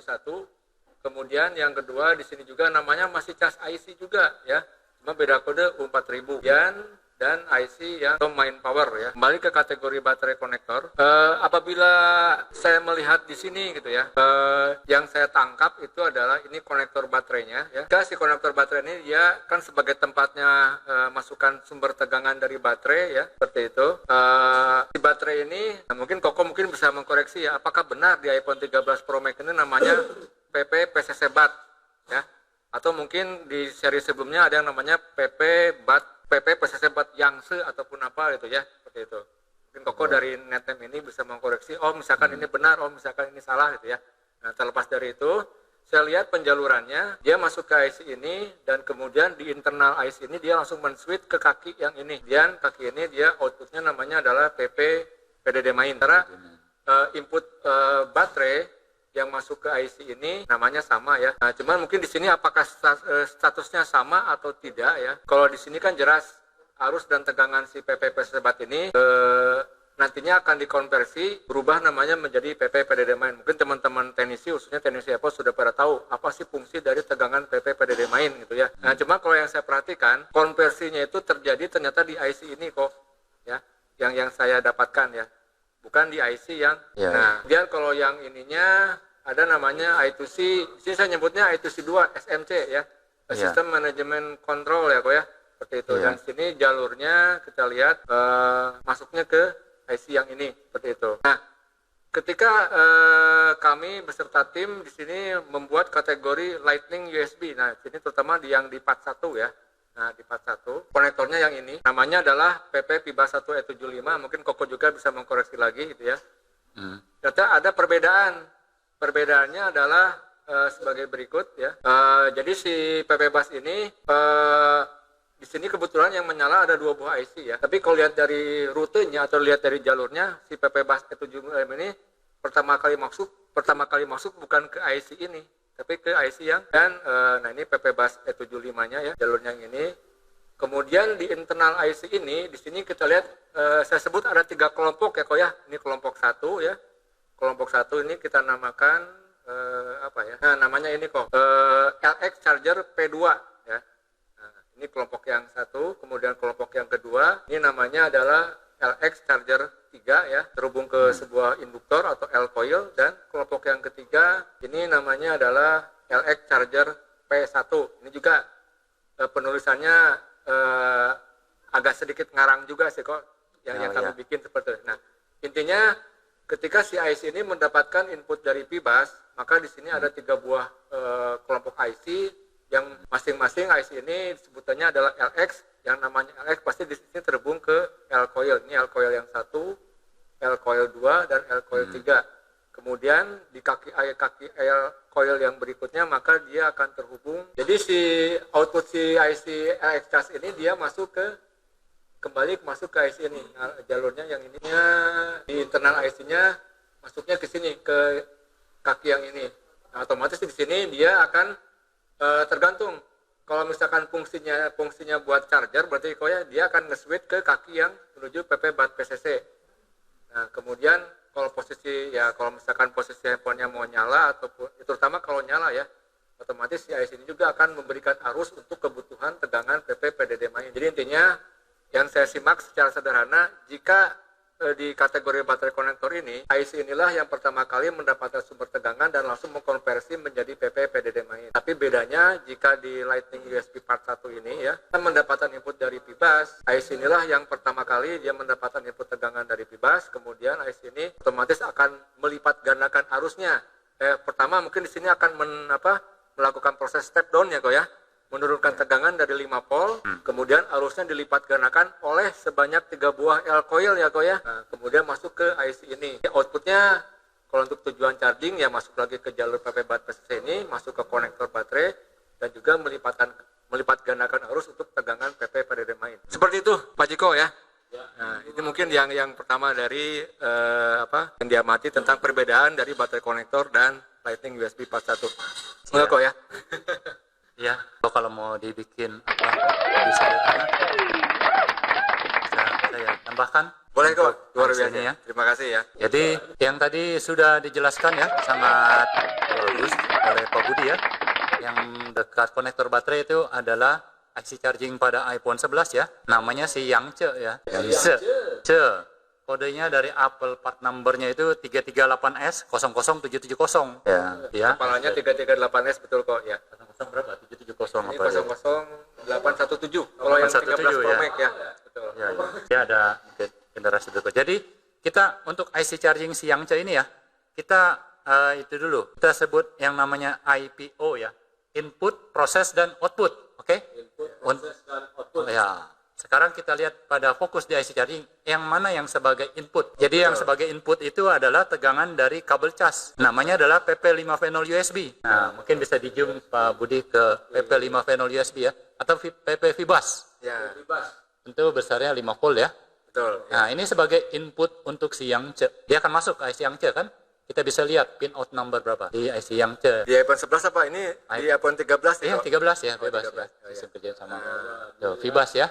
Kemudian yang kedua di sini juga namanya masih cas IC juga ya. Cuma beda kode U4000 dan IC yang main power ya. Kembali ke kategori baterai konektor. Apabila saya melihat di sini gitu ya, yang saya tangkap itu adalah ini konektor baterainya ya. Jika si konektor baterai ini dia kan sebagai tempatnya masukkan sumber tegangan dari baterai ya, seperti itu. Si baterai ini, nah mungkin Koko mungkin bisa mengkoreksi ya, apakah benar di iPhone 13 Pro Max ini namanya PP PCC BAT ya, atau mungkin di seri sebelumnya ada yang namanya PP PCC BAT Yangtze ataupun apa gitu ya, seperti itu. Mungkin Koko dari NetName ini bisa mengkoreksi, oh misalkan ini benar, oh misalkan ini salah gitu ya. Nah terlepas dari itu, saya lihat penjalurannya, dia masuk ke IC ini, dan kemudian di internal IC ini dia langsung men-switch ke kaki yang ini. Dan kaki ini dia outputnya namanya adalah PP PDD main. Karena input baterai yang masuk ke IC ini namanya sama ya. Nah, cuman mungkin di sini apakah statusnya sama atau tidak ya. Kalau di sini kan jelas arus dan tegangan si PP PCC BAT ini nantinya akan dikonversi berubah namanya menjadi PP PDD main. Mungkin teman-teman teknisi khususnya teknisi Apple sudah pada tahu apa sih fungsi dari tegangan PP PDD main gitu ya. Nah, cuma kalau yang saya perhatikan konversinya itu terjadi ternyata di IC ini kok ya. Yang saya dapatkan ya. Bukan di IC yang nah, kemudian kalau yang ininya ada namanya I2C, sini saya nyebutnya I2C2 SMC ya, System Management Control ya kok ya, seperti itu. Dan sini jalurnya kita lihat masuknya ke IC yang ini, seperti itu. Nah, ketika kami beserta tim di sini membuat kategori Lightning USB, nah sini terutama di part 1 ya. Nah, di part 1, konektornya yang ini, namanya adalah PP PIBA 1 E75, mungkin Koko juga bisa mengkoreksi lagi gitu ya. Ternyata ada perbedaan. Perbedaannya adalah sebagai berikut ya. Jadi si PP bus ini, di sini kebetulan yang menyala ada 2 buah IC ya. Tapi kalau lihat dari rutenya atau lihat dari jalurnya, si PP bus E75 ini pertama kali masuk bukan ke IC ini, tapi ke IC yang dan nah ini PP bus E75-nya ya, jalurnya yang ini. Kemudian di internal IC ini, di sini kita lihat saya sebut ada 3 kelompok ya kok ya. Ini kelompok 1 ya. Kelompok 1 ini kita namakan apa ya? Nah, namanya ini kok LX Charger P2 ya. Nah, ini kelompok yang 1, kemudian kelompok yang kedua ini namanya adalah LX Charger 3 ya, terhubung ke sebuah induktor atau L coil, dan kelompok yang ketiga ini namanya adalah LX Charger P1. Ini juga penulisannya agak sedikit ngarang juga sih kok yang kami bikin seperti itu. Nah, intinya ketika si IC ini mendapatkan input dari PIBAS, maka di sini ada 3 buah kelompok IC yang masing-masing IC ini sebutannya adalah LX. Yang namanya LX pasti di sini terhubung ke L coil. Ini L coil yang 1, L coil 2, dan L coil 3. Kemudian di kaki L coil yang berikutnya maka dia akan terhubung. Jadi si output si IC LX charge ini dia masuk ke masuk ke IC ini. Nah, jalurnya yang ininya di internal IC-nya masuknya ke sini ke kaki yang ini. Nah, otomatis di sini dia akan tergantung. Kalau misalkan fungsinya buat charger, berarti dia akan nge-switch ke kaki yang menuju PP BAT PCC. Nah, kemudian kalau misalkan posisi handphonenya mau nyala ataupun terutama kalau nyala ya, otomatis si IC ini juga akan memberikan arus untuk kebutuhan tegangan PP PDD main. Jadi intinya yang saya simak secara sederhana, jika di kategori baterai konektor ini, IC inilah yang pertama kali mendapatkan sumber tegangan dan langsung mengkonversi menjadi PP PDD main. Tapi bedanya jika di Lightning USB part 1 ini ya, mendapatkan input dari PIBAS, IC inilah yang pertama kali dia mendapatkan input tegangan dari PIBAS, kemudian IC ini otomatis akan melipat gandakan arusnya. Pertama mungkin di sini akan melakukan proses step down ya kok ya. Menurunkan tegangan dari 5 volt, kemudian arusnya dilipat gandakan oleh sebanyak 3 buah L coil ya kok ya. Nah, kemudian masuk ke IC ini. Outputnya Kalau untuk tujuan charging ya masuk lagi ke jalur PP baterai ini, masuk ke konektor baterai dan juga melipat gandakan arus untuk tegangan PP PDD main. Seperti itu Pak Jiko ya. Nah, itu mungkin yang pertama dari yang diamati tentang perbedaan dari baterai konektor dan Lightning USB 41. Semoga kok ya. Ya, kalau mau dibikin lebih sederhana, bisa saya tambahkan. Boleh kok, luar IC biasa ini ya. Terima kasih ya. Jadi yang tadi sudah dijelaskan ya, sangat bagus oleh Pak Budi ya. Yang dekat konektor baterai itu adalah IC charging pada iPhone 11 ya. Namanya si Yang Ce ya. Yang Ce. Kodenya dari Apple part numbernya itu 338S00770. Ya. Kepalanya 338S betul kok ya. 00 berapa? 770 Ini apa ya? 00817. Kalau yang 13 Pro ya. Max ya. Betul. Ya ada generasi berikut. Jadi kita untuk IC charging si Yang Ce ini ya, kita itu dulu. Kita sebut yang namanya IPO ya. Input, proses, dan output. Oke? Input, proses, dan output. Ya. Sekarang kita lihat pada fokus di IC charging, yang mana yang sebagai input. Jadi yang sebagai input itu adalah tegangan dari kabel cas. Namanya adalah PP5V0 USB. Nah, mungkin bisa di zoom Pak Budi ke PP5V0 USB ya, atau PP Fibas. Ya. Tentu besarnya 5 volt ya. Betul. Ya. Nah, ini sebagai input untuk si Yang Ce. Dia akan masuk ke IC Yang Ce kan? Kita bisa lihat pin out number berapa di IC Yang Ce. Di iPhone 11 apa? Ini di iPhone 13 Iya, ya? 13 ya, bebas 13. ya. Oh, iya. Bisa kerja sama. Tuh, Fibas ya.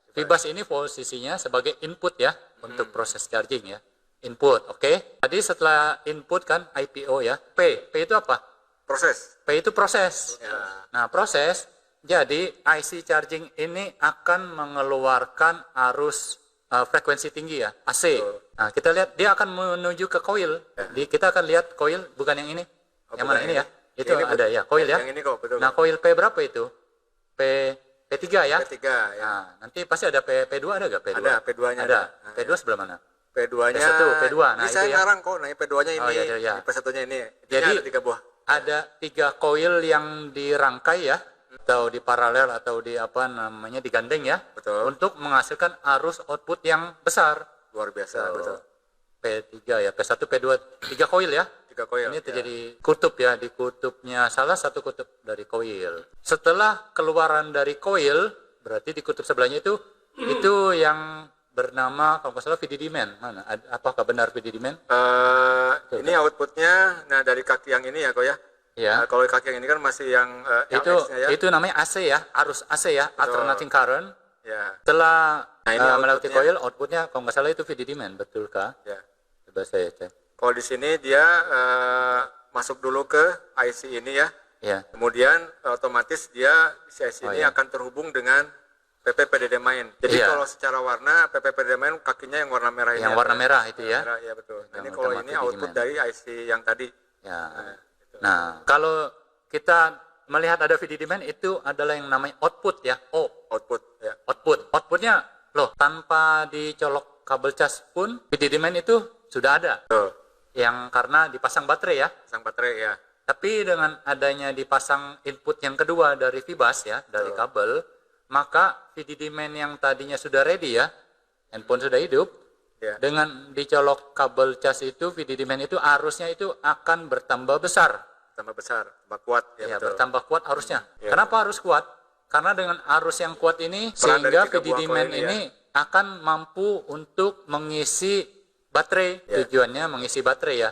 Fibas ini posisinya sebagai input ya untuk proses charging ya. Input, oke. Tadi setelah input kan IPO ya. P itu apa? Proses. P itu proses. Ya. Nah, proses. Jadi IC charging ini akan mengeluarkan arus frekuensi tinggi ya, AC. Nah, kita lihat dia akan menuju ke coil. Kita akan lihat coil, bukan yang ini. Yang mana ini ya? Itu ini, ada ya, coil ya. Yang ini kok, betul. Nah, coil P berapa itu? P3 ya? P3 ya. Nah, nanti pasti ada P2 ada nggak? P2? Ada, P2-nya ada. ada. P2 sebelah mana? P2-nya P1, P2. Nah, bisa itu ya. ngarang kok. Nah, P2-nya ini, Oh, iya, iya. P1-nya ini. Jadi ada 3 buah. ada 3 coil yang dirangkai ya, atau di paralel atau di apa namanya digandeng ya, Betul. untuk menghasilkan arus output yang besar. Luar biasa, betul. P3 ya, P1, P2, 3 coil ya. 3 coil. Ini terjadi kutub ya, di kutubnya salah satu kutub dari coil. Setelah keluaran dari coil, berarti di kutub sebelahnya itu yang bernama kalau nggak salah VDD man. Mana? Apakah benar VDD man? Ini outputnya, nah dari kaki yang ini ya kok ya. Ya. Kalau kaki yang ini kan masih yang LX-nya ya. Itu namanya AC ya, arus AC ya, alternating current. Ya. Setelah Nah, ini melewati outputnya. coil, outputnya kalau nggak salah itu VDD man, betulkah? Ya. Coba saya cek. Kalau di sini dia masuk dulu ke IC ini ya. Ya. Kemudian otomatis dia si IC ini ya. akan terhubung dengan PP PDD main. Jadi Iya. kalau secara warna PP PDD main kakinya yang warna merah ini. Yang warna merah itu ya. Merah, ya betul. Nah, Yang ini kalau utama ini PDD output main. dari IC yang tadi. Ya. Nah, kalau kita melihat ada VDD man itu adalah yang namanya output ya. Output ya. Outputnya loh tanpa dicolok kabel cas pun VDD man itu sudah ada. Betul. Yang karena dipasang baterai ya. Sang baterai ya. Tapi dengan adanya dipasang input yang kedua dari Fibas ya, dari kabel, maka VDD man yang tadinya sudah ready ya, handphone sudah hidup, Ya. dengan dicolok kabel cas itu, VDD man itu arusnya itu akan bertambah besar. Tambah besar, tambah kuat ya, Ya, betul. bertambah kuat arusnya. Ya. Kenapa harus kuat? Karena dengan arus yang kuat ini, Peran dari sehingga 3 buah VDD coil man ini ya. ini akan mampu untuk mengisi baterai. Ya. Tujuannya mengisi baterai ya.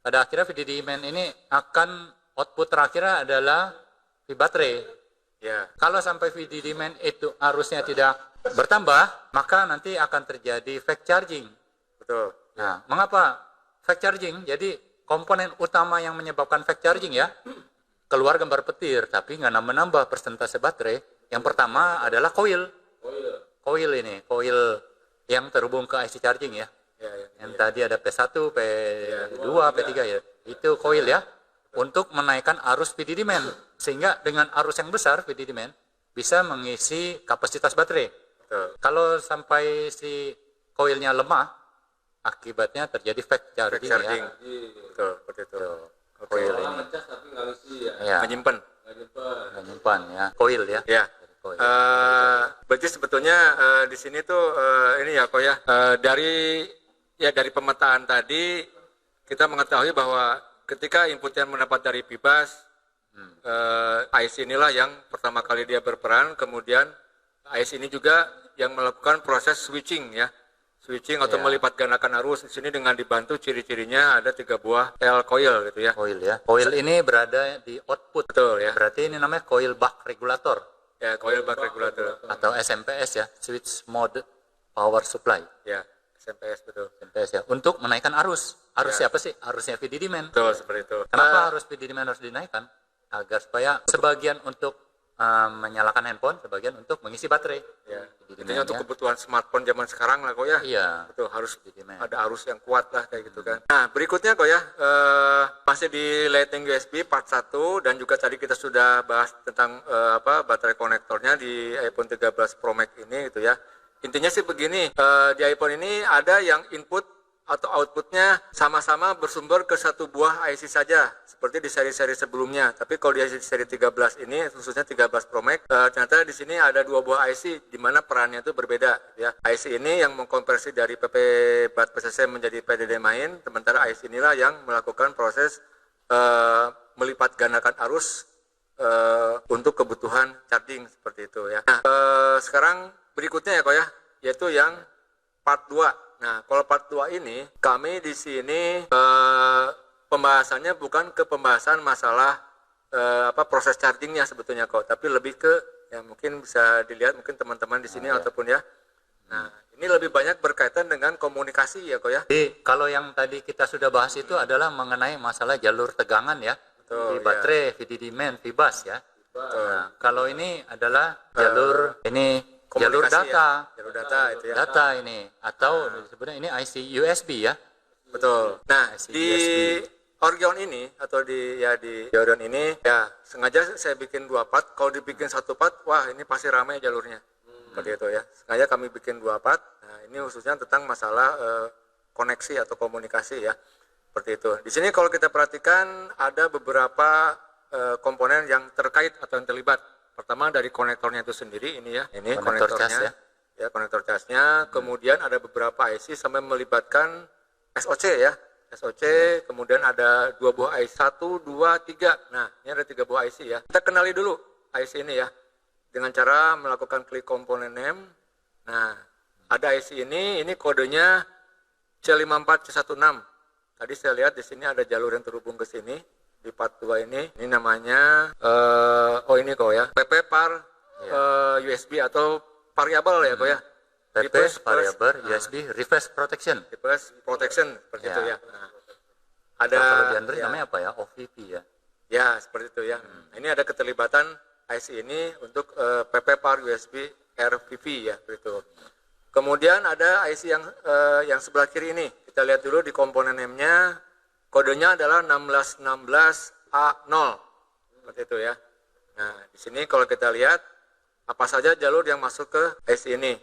Pada akhirnya VDD man ini akan output terakhir adalah di baterai. Ya. Kalau sampai VDD man itu arusnya tidak bertambah, maka nanti akan terjadi fake charging. Betul. Nah, mengapa fake charging? Jadi komponen utama yang menyebabkan fake charging ya, keluar gambar petir, tapi nggak nambah-nambah persentase baterai. Yang pertama adalah coil. Coil ini, coil yang terhubung ke IC charging ya. Ya, ya. Yang tadi ada P1, P2, P3 ya. Itu coil ya, untuk menaikkan arus VDD man. Sehingga dengan arus yang besar, VDD man bisa mengisi kapasitas baterai. Betul. Kalau sampai si coilnya lemah, akibatnya terjadi fake Fake charging, charging. ya. Betul, seperti itu. Oke. Coil Orang ini. ngecas tapi nggak ngisi ya. Ya, Menyimpan. Nggak nyimpen. menyimpan ya. Coil ya. Ya. Coil. Berarti sebetulnya di sini tuh ini ya kok ya dari pemetaan tadi kita mengetahui bahwa ketika input yang mendapat dari PIBAS, IC inilah yang pertama kali dia berperan, kemudian IC ini juga yang melakukan proses switching ya, switching atau melipat gandakan arus. Di sini dengan dibantu ciri-cirinya ada 3 buah L coil gitu ya. Coil ya. Coil ini berada di output. Betul ya. Berarti ini namanya coil buck regulator Ya, coil buck regulator. atau SMPS ya, switch mode power supply. Ya, SMPS betul. SMPS ya. Untuk menaikkan arus. Arus siapa sih? Arusnya VDD demand. Betul seperti itu. Kenapa arus VDD demand harus dinaikkan? Agar supaya sebagian untuk menyalakan handphone, sebagian untuk mengisi baterai. Ya, VDD intinya untuk demand-nya. kebutuhan smartphone zaman sekarang lah kok ya. Iya. Betul, harus VDD demand. ada arus yang kuat lah kayak gitu kan. Nah, berikutnya kok ya, masih di Lightning USB part 1 dan juga tadi kita sudah bahas tentang baterai konektornya di iPhone 13 Pro Max ini gitu ya. Intinya sih begini, di iPhone ini ada yang input atau outputnya sama-sama bersumber ke satu buah IC saja, seperti di seri-seri sebelumnya. Tapi kalau di seri 13 ini, khususnya 13 Pro Max, ternyata di sini ada 2 buah IC, di mana perannya itu berbeda. Ya. IC ini yang mengkonversi dari PP BAT PCC menjadi PDD main, sementara IC inilah yang melakukan proses melipat gandakan arus untuk kebutuhan charging seperti itu ya. Nah, sekarang berikutnya ya kok ya, yaitu yang part 2. Nah, kalau part 2 ini kami di sini pembahasannya bukan ke pembahasan masalah proses chargingnya sebetulnya kok, tapi lebih ke ya mungkin bisa dilihat mungkin teman-teman di sini ataupun ya. Nah, ini lebih banyak berkaitan dengan komunikasi ya kok ya. Jadi kalau yang tadi kita sudah bahas itu adalah mengenai masalah jalur tegangan ya. Betul, di baterai, VDD demand, VBUS ya. Betul. Nah, kalau ini adalah jalur ini jalur Komunikasi data. ya, jalur data itu ya. Data ini atau sebenarnya ini IC USB ya. Betul. Nah, IC di USB. Orion ini atau di Orion ini ya sengaja saya bikin 2 part. Kalau dibikin 1 part, wah ini pasti ramai jalurnya. Seperti itu ya. Sengaja kami bikin 2 part. Nah, ini khususnya tentang masalah koneksi atau komunikasi ya. Seperti itu. Di sini kalau kita perhatikan ada beberapa komponen yang terkait atau yang terlibat. Pertama dari konektornya itu sendiri ini ya. Ini Konektor konektornya. cas ya. Ya, konektor casnya. Kemudian ada beberapa IC sampai melibatkan SOC ya. SOC, kemudian ada 2 buah IC, 1, 2, 3. Nah, ini ada 3 buah IC ya. Kita kenali dulu IC ini ya. Dengan cara melakukan klik komponen name. Nah, ada IC ini kodenya C54C16. Tadi saya lihat di sini ada jalur yang terhubung ke sini. Di part 2 ini namanya, ini kok ya, PP par USB atau variabel ya kok ya. PP variable USB reverse protection. Reverse protection seperti Ya. itu ya. Nah, ada Kalau di Android ya, namanya apa ya? OVP ya. ya seperti itu ya. Nah, ini ada keterlibatan IC ini untuk PP par USB RVV ya begitu. Kemudian ada IC yang sebelah kiri ini. Kita lihat dulu di komponen name-nya. Kodenya adalah 1616A0. Seperti itu ya. Nah, di sini kalau kita lihat apa saja jalur yang masuk ke IC ini.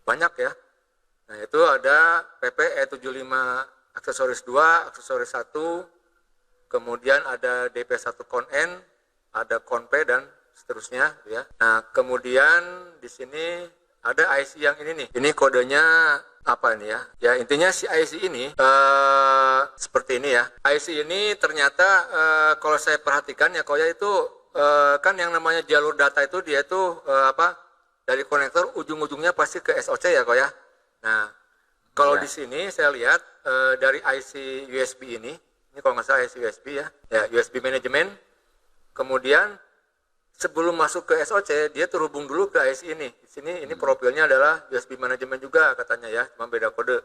Banyak ya. Nah, itu ada PP E75 aksesoris 2, aksesoris 1, kemudian ada DP1 kon N, ada kon P dan seterusnya ya. Nah, kemudian di sini ada IC yang ini nih. Ini kodenya apa ini ya? Ya intinya si IC ini seperti ini ya. IC ini ternyata kalau saya perhatikan ya Koya itu kan yang namanya jalur data itu dia itu dari konektor ujung-ujungnya pasti ke SOC ya Koya. Nah, kalau di sini saya lihat dari IC USB ini kalau nggak salah IC USB ya USB management. Kemudian sebelum masuk ke SOC, dia terhubung dulu ke IC ini. Di sini ini profilnya adalah USB management juga katanya ya, cuma beda kode.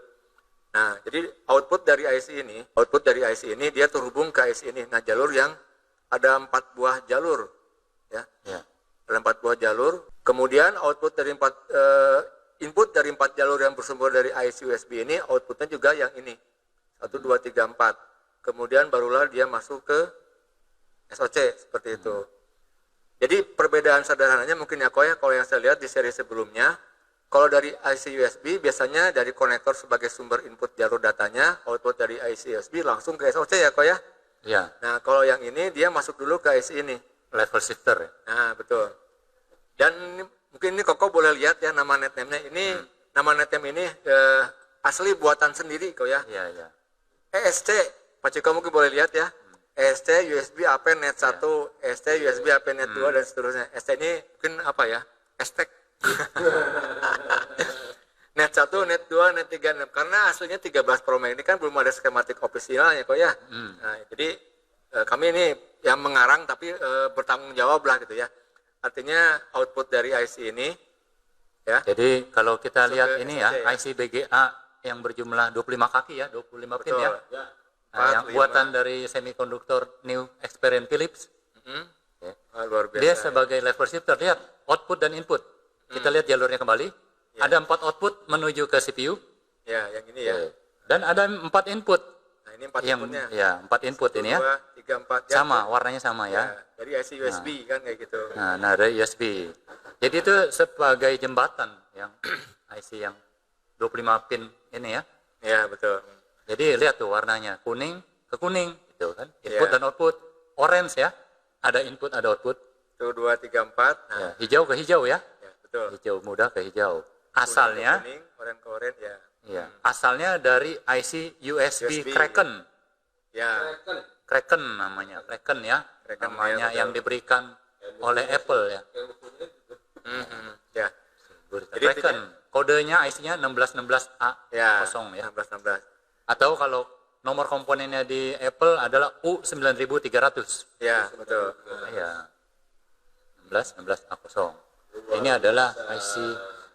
Nah, jadi output dari IC ini dia terhubung ke IC ini. Nah, jalur yang ada 4 buah jalur ya. Ada 4 buah jalur. Kemudian output dari input dari 4 jalur yang bersumber dari IC USB ini, outputnya juga yang ini. 1 2 3 4. Kemudian barulah dia masuk ke SOC seperti itu. Jadi perbedaan sederhananya mungkin ya kalau yang saya lihat di seri sebelumnya, kalau dari IC USB biasanya dari konektor sebagai sumber input jalur datanya, output dari IC USB langsung ke SOC ya ya. Ya. Nah, kalau yang ini dia masuk dulu ke IC ini. Level shifter ya. Nah, betul. Dan mungkin ini Koko boleh lihat ya nama netname-nya. Ini nama netname ini asli buatan sendiri ya. Iya, iya. ESC Pak Ciko mungkin boleh lihat ya. ST USB AP net 1, ST USB AP net 2 dan seterusnya. ST ini mungkin apa ya? Estek. net 1, net 2, net 3, net. Karena aslinya 13 Pro Max ini kan belum ada skematik ofisialnya kok ya. Nah, jadi kami ini yang mengarang tapi bertanggung jawab lah gitu ya. Artinya output dari IC ini ya. Jadi kalau kita Masuk lihat ke ini SOC ya, IC BGA yang berjumlah 25 kaki ya, 25 pin Betul. ya. Nah, yang 45. buatan dari semikonduktor New Experience Philips. Ya. Luar biasa. Dia sebagai level shifter, lihat output dan input. Kita lihat jalurnya kembali. Ada 4 output menuju ke CPU. Ya, yang ini ya. Dan ada 4 input. Nah, ini 4 Yang inputnya. ya, 4 input ini ya. 2, 3, 4. Ya, Sama, warnanya sama ya. dari IC USB kan kayak gitu. Nah, dari USB. Jadi itu sebagai jembatan yang IC yang 25 pin ini ya. Ya, betul. Jadi lihat tuh warnanya, kuning ke kuning gitu kan. Input Ya. dan output. Orange ya. Ada input, ada output. Itu 2, 3, 4. Nah, Ya, hijau ke hijau ya. ya, betul. Hijau muda ke hijau. Kuning ke Asalnya kuning, oranye ke oranye ya. ya, asalnya dari IC USB USB. Kraken. Ya, Kraken namanya, Kraken ya. Kraken, Namanya ya, yang betul. diberikan oleh Apple ya. ya. Jadi Kraken. Kodenya IC-nya 1616A0 Ya, ya. 16. Atau kalau nomor komponennya di Apple adalah U9300. Ya, betul. Ya. 1616A0. Ini adalah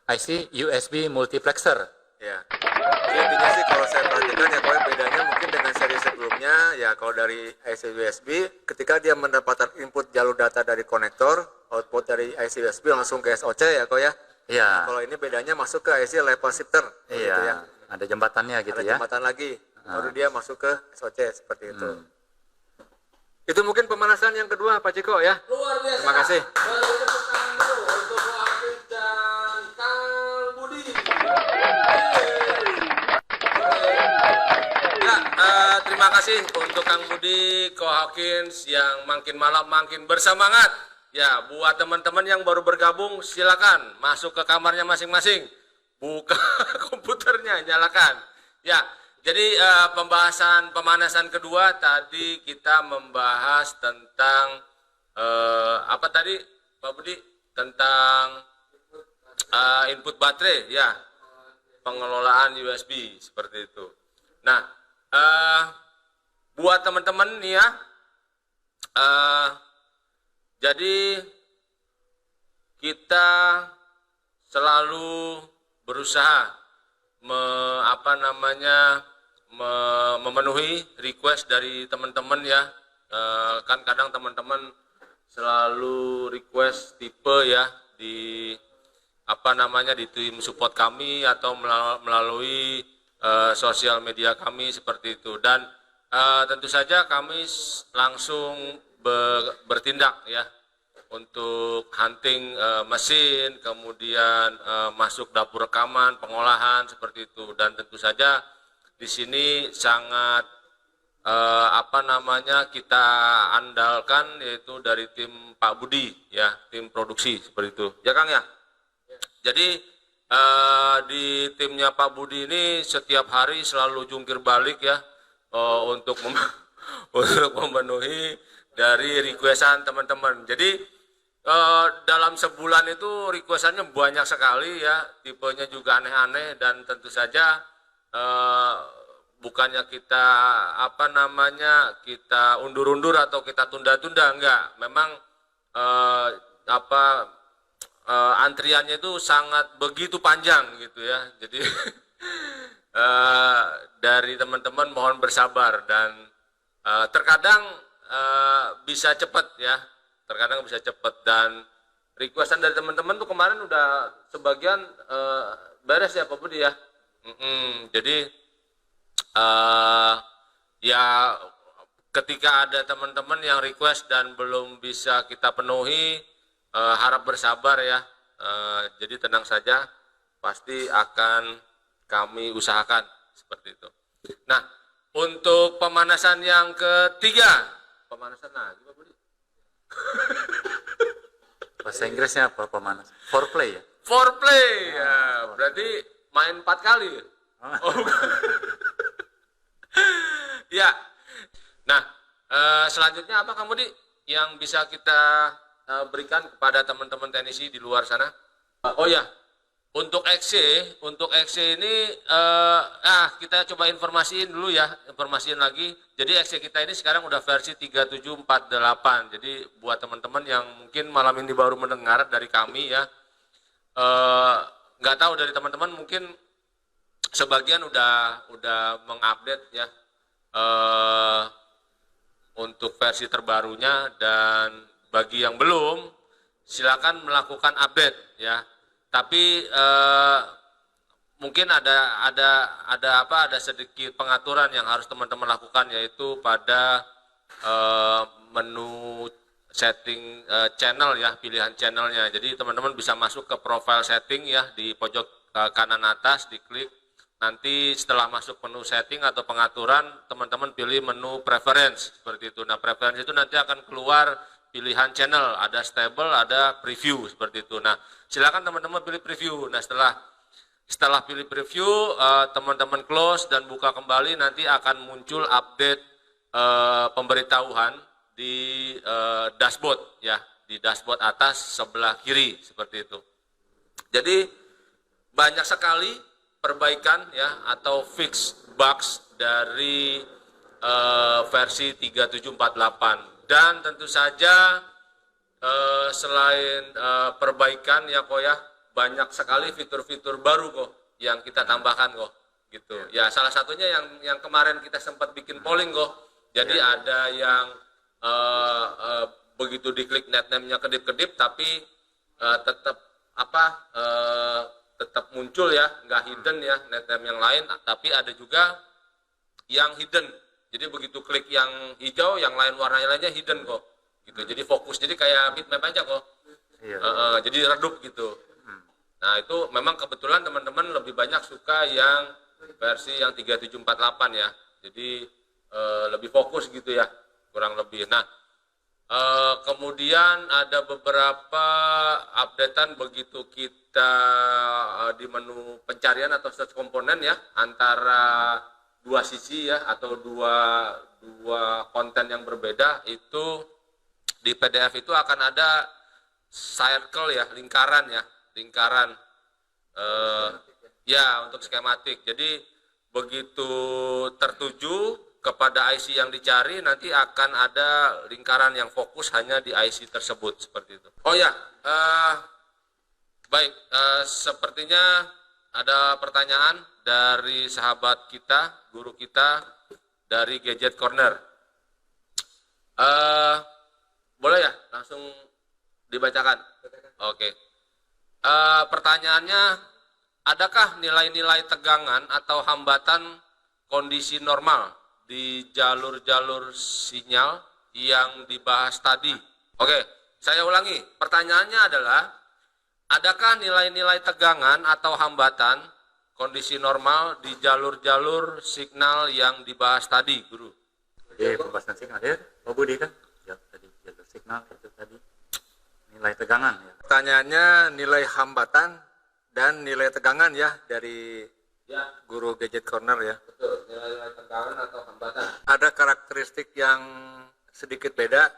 IC USB multiplexer. Ya. Jadi intinya sih kalau saya perhatikan ya kalau bedanya mungkin dengan seri sebelumnya ya kalau dari IC USB ketika dia mendapatkan input jalur data dari konektor, output dari IC USB langsung ke SOC ya kok ya. Iya. Kalau ini bedanya masuk ke IC level shifter gitu ya. Iya. Ada jembatannya gitu Ada ya. jembatan lagi. Baru dia masuk ke SOC seperti itu. Itu mungkin pemanasan yang kedua Pak Ciko ya. Luar biasa. Terima kasih. Beri tepuk tangan dulu untuk Muhammad dan Kang Budi. Ya, terima kasih untuk Kang Budi, Ko Hawkins yang makin malam makin bersemangat. Ya, buat teman-teman yang baru bergabung, silakan masuk ke kamarnya masing-masing. Buka komputernya, nyalakan. Ya, jadi pemanasan kedua tadi kita membahas tentang apa tadi, Pak Budi? Tentang input baterai, ya, pengelolaan USB seperti itu. Nah, buat teman-teman nih ya, jadi kita selalu berusaha memenuhi request dari teman-teman ya. Kan kadang teman-teman selalu request tipe ya di di tim support kami atau melalui sosial media kami seperti itu, dan tentu saja kami langsung bertindak ya untuk hunting mesin, kemudian masuk dapur rekaman, pengolahan seperti itu, dan tentu saja di sini sangat kita andalkan yaitu dari tim Pak Budi ya, tim produksi seperti itu ya Kang ya. Jadi di timnya Pak Budi ini setiap hari selalu jungkir balik ya untuk untuk memenuhi dari requestan teman-teman. Jadi dalam sebulan itu requestannya banyak sekali ya, tipenya juga aneh-aneh, dan tentu saja bukannya kita kita undur-undur atau kita tunda-tunda, enggak. Memang antriannya itu sangat begitu panjang gitu ya. Jadi dari teman-teman mohon bersabar, dan terkadang bisa cepat ya, terkadang bisa cepat, dan requestan dari teman-teman tuh kemarin udah sebagian beres ya Pak Budi ya. Jadi ya ketika ada teman-teman yang request dan belum bisa kita penuhi, harap bersabar ya. Jadi tenang saja, pasti akan kami usahakan seperti itu. Nah, untuk pemanasan yang ketiga, pemanasan lagi Pak Budi. Bahasa Inggrisnya apa pemanas? Foreplay ya? Foreplay, ya, berarti main 4 kali. Oh, bukan. Ya, Nah, selanjutnya apa Kang Budi yang bisa kita berikan kepada teman-teman teknisi di luar sana? Oh ya, untuk XC ini kita coba informasiin dulu ya, informasiin lagi. Jadi XC kita ini sekarang udah versi 3748. Jadi buat teman-teman yang mungkin malam ini baru mendengar dari kami ya, nggak tahu dari teman-teman mungkin sebagian udah mengupdate ya untuk versi terbarunya, dan bagi yang belum silakan melakukan update ya. Tapi mungkin ada sedikit pengaturan yang harus teman-teman lakukan, yaitu pada menu setting channel ya, pilihan channelnya. Jadi teman-teman bisa masuk ke profile setting ya di pojok kanan atas, diklik. Nanti setelah masuk menu setting atau pengaturan, teman-teman pilih menu preference seperti itu. Nah, preference itu nanti akan keluar pilihan channel, ada stable, ada preview seperti itu. Nah, silakan teman-teman pilih preview. Nah, setelah pilih preview, teman-teman close dan buka kembali, nanti akan muncul update pemberitahuan di dashboard ya, di dashboard atas sebelah kiri seperti itu. Jadi banyak sekali perbaikan ya atau fix bugs dari versi 3748, dan tentu saja selain perbaikan ya kok ya, banyak sekali fitur-fitur baru kok yang kita tambahkan kok gitu ya. Salah satunya yang kemarin kita sempat bikin polling kok. Jadi ada yang begitu diklik netname-nya kedip-kedip tapi tetap muncul ya, nggak hidden ya netname yang lain, tapi ada juga yang hidden. Jadi begitu klik yang hijau, yang lain warnanya lainnya hidden kok gitu. Jadi fokus, jadi kayak bitmap aja kok. Jadi redup gitu. Nah, itu memang kebetulan teman-teman lebih banyak suka yang versi yang 3748 ya. Jadi lebih fokus gitu ya, kurang lebih. Nah, kemudian ada beberapa updatean begitu kita di menu pencarian atau search komponen ya, antara dua sisi ya atau dua konten yang berbeda. Itu di PDF itu akan ada circle ya, lingkaran ya untuk skematik. Jadi begitu tertuju kepada IC yang dicari, nanti akan ada lingkaran yang fokus hanya di IC tersebut seperti itu. Oh ya, baik, sepertinya ada pertanyaan dari sahabat kita, guru kita dari Gadget Corner. Boleh ya, langsung dibacakan. Oke. Pertanyaannya, adakah nilai-nilai tegangan atau hambatan kondisi normal di jalur-jalur sinyal yang dibahas tadi? Oke, saya ulangi. Pertanyaannya adalah, adakah nilai-nilai tegangan atau hambatan kondisi normal di jalur-jalur signal yang dibahas tadi, Guru? Jadi pembahasan signal ya, Pak Budi kan? Ya, tadi jalur signal itu tadi nilai tegangan ya. Pertanyaannya nilai hambatan dan nilai tegangan ya dari Guru Gadget Corner ya. Betul, nilai-nilai tegangan atau hambatan. Ada karakteristik yang sedikit beda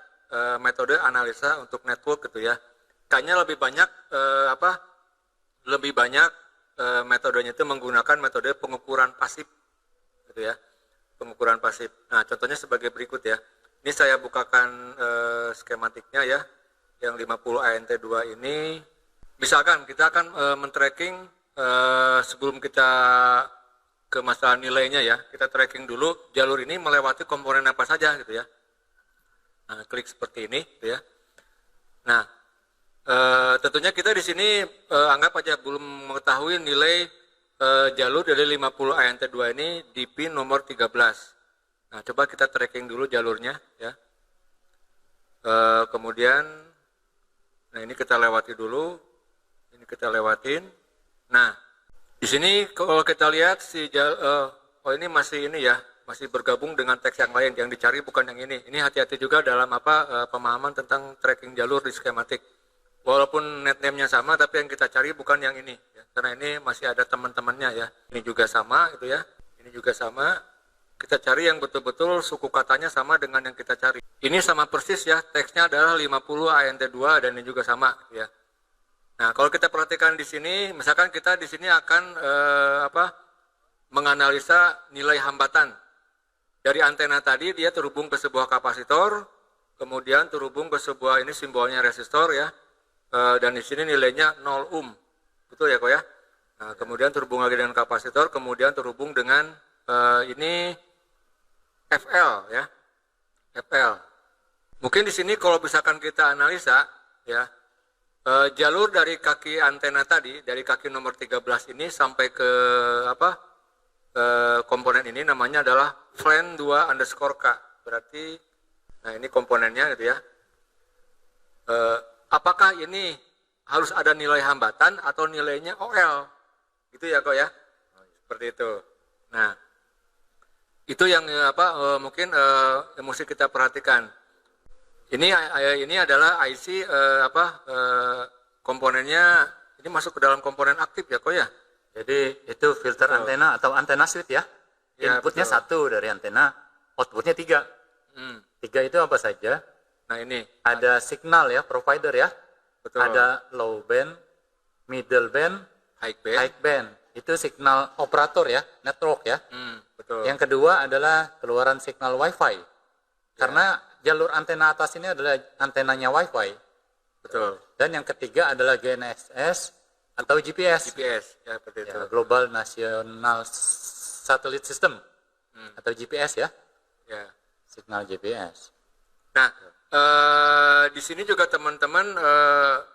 metode analisa untuk network gitu ya. Kayaknya lebih banyak metodenya itu menggunakan metode pengukuran pasif gitu ya. Pengukuran pasif. Nah, contohnya sebagai berikut ya. Ini saya bukakan skematiknya ya. Yang 50 ANT2 ini, misalkan kita akan men-tracking sebelum kita ke masalah nilainya ya, kita tracking dulu jalur ini melewati komponen apa saja gitu ya. Nah, klik seperti ini gitu ya. Nah, tentunya kita di sini anggap aja belum mengetahui nilai jalur dari 50 ANT2 ini di pin nomor 13. Nah, coba kita tracking dulu jalurnya ya. Kemudian, nah ini kita lewati dulu, ini kita lewatin. Nah, di sini kalau kita lihat ini masih ini ya, masih bergabung dengan teks yang lain, yang dicari bukan yang ini. Ini hati-hati juga dalam pemahaman tentang tracking jalur di skematik. Walaupun netname-nya sama, tapi yang kita cari bukan yang ini, ya. Karena ini masih ada teman-temannya ya. Ini juga sama, gitu ya. Ini juga sama. Kita cari yang betul-betul suku katanya sama dengan yang kita cari. Ini sama persis ya, teksnya adalah 50 ANT2 dan ini juga sama ya. Nah, kalau kita perhatikan di sini, misalkan kita di sini akan menganalisa nilai hambatan. Dari antena tadi dia terhubung ke sebuah kapasitor, kemudian terhubung ke sebuah, ini simbolnya resistor ya. Dan di sini nilainya 0 ohm. Betul ya kok ya? Nah, kemudian terhubung lagi dengan kapasitor, kemudian terhubung dengan ini FL ya. FL. Mungkin di sini kalau misalkan kita analisa ya, jalur dari kaki antena tadi, dari kaki nomor 13 ini sampai ke komponen ini namanya adalah FLAN 2 underscore K. Berarti, nah ini komponennya gitu ya. Apakah ini harus ada nilai hambatan atau nilainya OL? Gitu ya kok ya? Seperti itu. Nah, itu yang mungkin yang mesti kita perhatikan. Ini adalah IC komponennya ini masuk ke dalam komponen aktif ya kok ya. Jadi itu filter antena atau antena switch ya. Ya, Inputnya betul. 1 dari antena, outputnya 3. 3 itu apa saja? Nah ini Ada signal ya, provider ya. betul. Ada low band, middle band, High band. high band. Itu signal operator ya, network ya. Betul. Yang kedua adalah keluaran signal WiFi. Karena jalur antena atas ini adalah antenanya WiFi. Betul. Dan yang ketiga adalah GNSS atau GPS. GPS ya seperti itu. Ya, Global National Satellite System atau GPS ya. Ya. Signal GPS. Nah, di sini juga teman-teman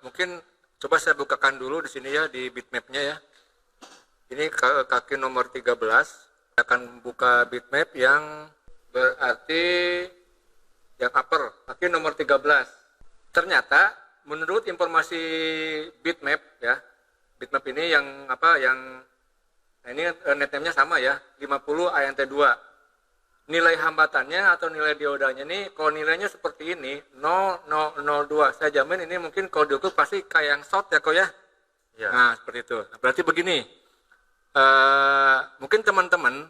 mungkin coba saya bukakan dulu di sini ya di bitmapnya ya. Ini kaki nomor 13 akan buka bitmap yang berarti yang upper, kaki nomor 13. Ternyata menurut informasi bitmap ya, bitmap ini yang nah ini netname-nya sama ya, 50 ANT2. Nilai hambatannya atau nilai diodanya ini, kalau nilainya seperti ini, 0002, saya jamin ini mungkin kalau diukur pasti kayak yang short ya kok ya. Ya. Nah seperti itu. Nah, berarti begini, mungkin teman-teman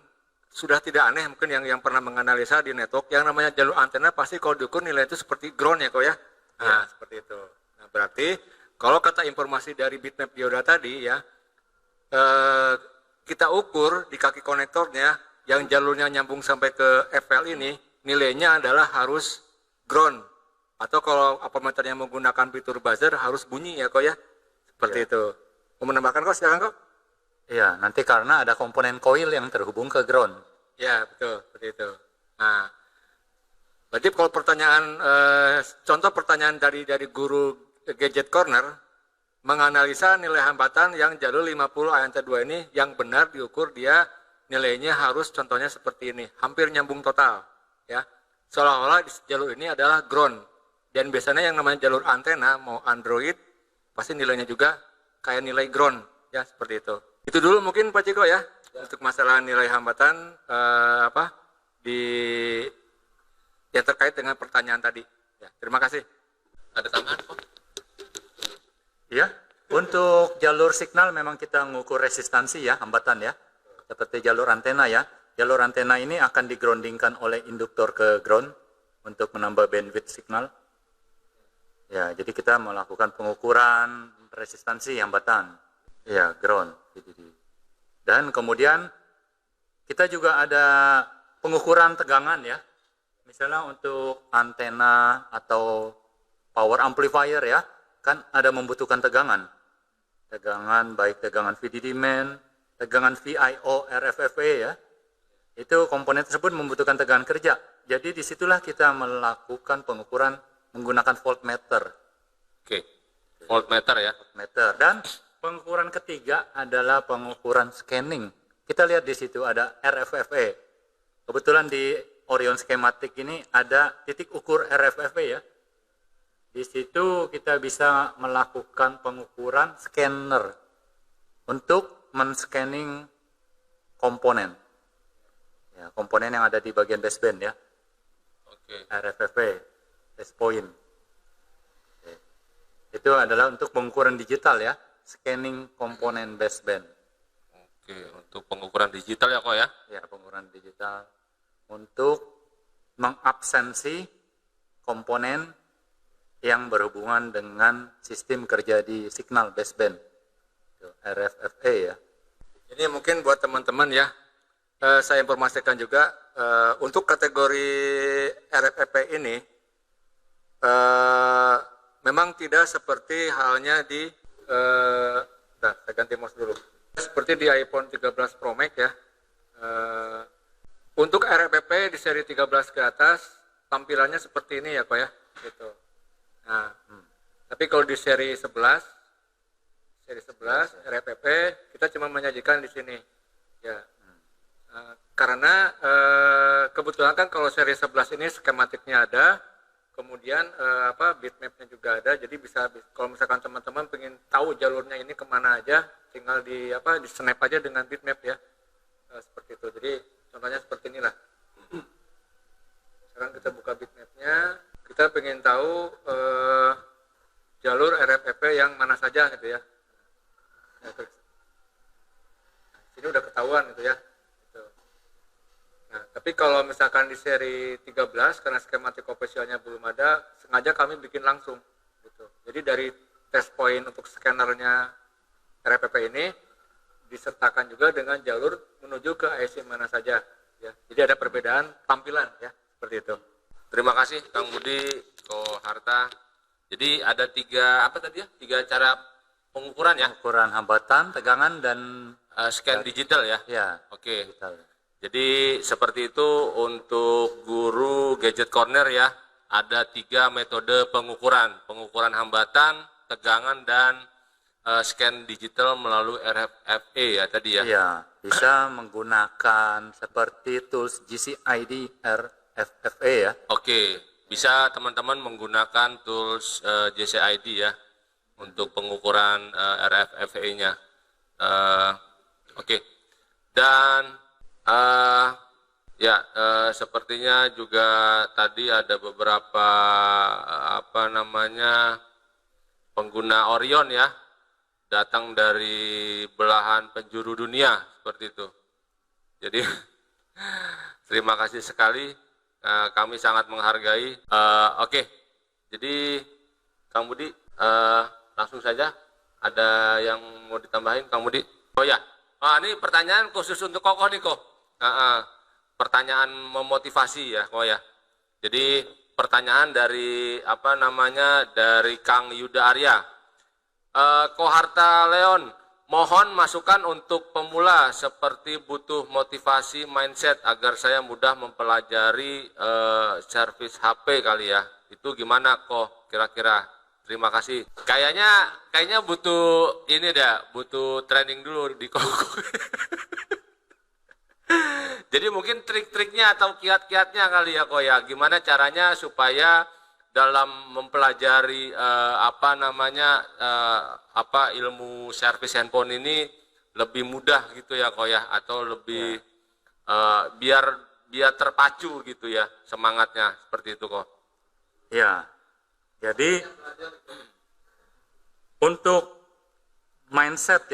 sudah tidak aneh mungkin yang pernah menganalisa di network yang namanya jalur antena pasti kalau diukur nilai itu seperti ground ya kok ya. Nah, seperti itu. Nah, berarti kalau kata informasi dari bitmap dioda tadi ya, kita ukur di kaki konektornya yang jalurnya nyambung sampai ke FL ini nilainya adalah harus ground atau kalau ampermeternya menggunakan fitur buzzer harus bunyi ya kok ya. Seperti itu. Mau menambahkan kok silakan kok. Iya, nanti karena ada komponen coil yang terhubung ke ground. Ya, betul, seperti itu. Nah, berarti kalau pertanyaan, contoh pertanyaan dari guru Gadget Corner, menganalisa nilai hambatan yang jalur 50 ANT2 ini, yang benar diukur dia nilainya harus contohnya seperti ini, hampir nyambung total. Ya, seolah-olah jalur ini adalah ground. Dan biasanya yang namanya jalur antena, mau Android, pasti nilainya juga kayak nilai ground. Ya, seperti itu. Itu dulu mungkin Pak Ciko ya, untuk masalah nilai hambatan yang terkait dengan pertanyaan tadi. Ya, terima kasih. Ada tambahan Pak? Ya, untuk jalur signal memang kita mengukur resistansi ya, hambatan ya. Seperti jalur antena ya. Jalur antena ini akan digroundingkan oleh induktor ke ground untuk menambah bandwidth signal. Ya, jadi kita melakukan pengukuran resistansi hambatan. Ya, ground. Dan kemudian kita juga ada pengukuran tegangan ya. Misalnya untuk antena atau power amplifier ya, kan ada membutuhkan tegangan. Tegangan baik tegangan VDD main, tegangan VIO RFFE ya. Itu komponen tersebut membutuhkan tegangan kerja. Jadi disitulah kita melakukan pengukuran menggunakan voltmeter. Oke, voltmeter ya. Voltmeter. Dan pengukuran ketiga adalah pengukuran scanning. Kita lihat di situ ada RFFE. Kebetulan di Orion schematic ini ada titik ukur RFFE ya. Di situ kita bisa melakukan pengukuran scanner untuk men-scanning komponen. Ya, komponen yang ada di bagian baseband ya. Oke. RFFE, base point. Oke. Itu adalah untuk pengukuran digital ya. Scanning komponen baseband. Oke, untuk pengukuran digital ya kok ya. Ya, pengukuran digital. untuk mengabsensi komponen yang berhubungan dengan sistem kerja di signal baseband, RFFA ya. Ini mungkin buat teman-teman ya, saya informasikan juga untuk kategori RFFP ini memang tidak seperti halnya di saya ganti mouse dulu. Seperti di iPhone 13 Pro Max ya. Untuk RFFP di seri 13 ke atas tampilannya seperti ini ya kok ya, gitu. Nah, tapi kalau di seri 11 RFFP kita cuma menyajikan di sini ya. Karena kebetulan kan kalau seri 11 ini skematiknya ada, kemudian bitmapnya juga ada, jadi bisa kalau misalkan teman-teman pengen tahu jalurnya ini kemana aja, tinggal di snap aja dengan bitmap ya, seperti itu. Jadi contohnya seperti inilah. Sekarang kita buka bitmapnya, kita pengen tahu jalur RFFP yang mana saja gitu ya. Nah, sini udah ketahuan gitu ya. Nah, tapi kalau misalkan di seri 13 karena skematik officialnya belum ada, sengaja kami bikin langsung gitu. Jadi dari test point untuk scannernya RFFP ini disertakan juga dengan jalur menuju ke IC mana saja ya. Jadi ada perbedaan tampilan ya, seperti itu. Terima kasih Kang Budi, Ko Harta. Jadi ada tiga cara pengukuran ya? Ukuran hambatan, tegangan, dan Scan digital ya? ya, Oke. digital. Jadi seperti itu untuk guru Gadget Corner ya, ada 3 metode pengukuran hambatan, tegangan, dan scan digital melalui RFFE ya tadi ya. Iya, bisa menggunakan seperti tools GCID RFFE ya. Oke, bisa teman-teman menggunakan tools JCID ya untuk pengukuran RFFE-nya. Oke, dan sepertinya juga tadi ada beberapa pengguna Orion ya, datang dari belahan penjuru dunia seperti itu. Jadi terima kasih sekali, kami sangat menghargai. Oke, jadi Kang Budi langsung saja, ada yang mau ditambahin Kang Budi? Oh ya, ini pertanyaan khusus untuk Kokoh nih Koh. Pertanyaan memotivasi ya Koh ya. Jadi pertanyaan dari dari Kang Yuda Arya. Ko Harta Leon, mohon masukan untuk pemula seperti butuh motivasi mindset agar saya mudah mempelajari servis HP kali ya. Itu gimana Koh kira-kira? Terima kasih. Kayaknya butuh ini butuh training dulu di Koh. Jadi mungkin trik-triknya atau kiat-kiatnya kali ya Koh ya. Gimana caranya supaya dalam mempelajari ilmu servis handphone ini lebih mudah gitu ya Koh ya, atau lebih biar terpacu gitu ya semangatnya, seperti itu Koh. Ya. Jadi untuk mindset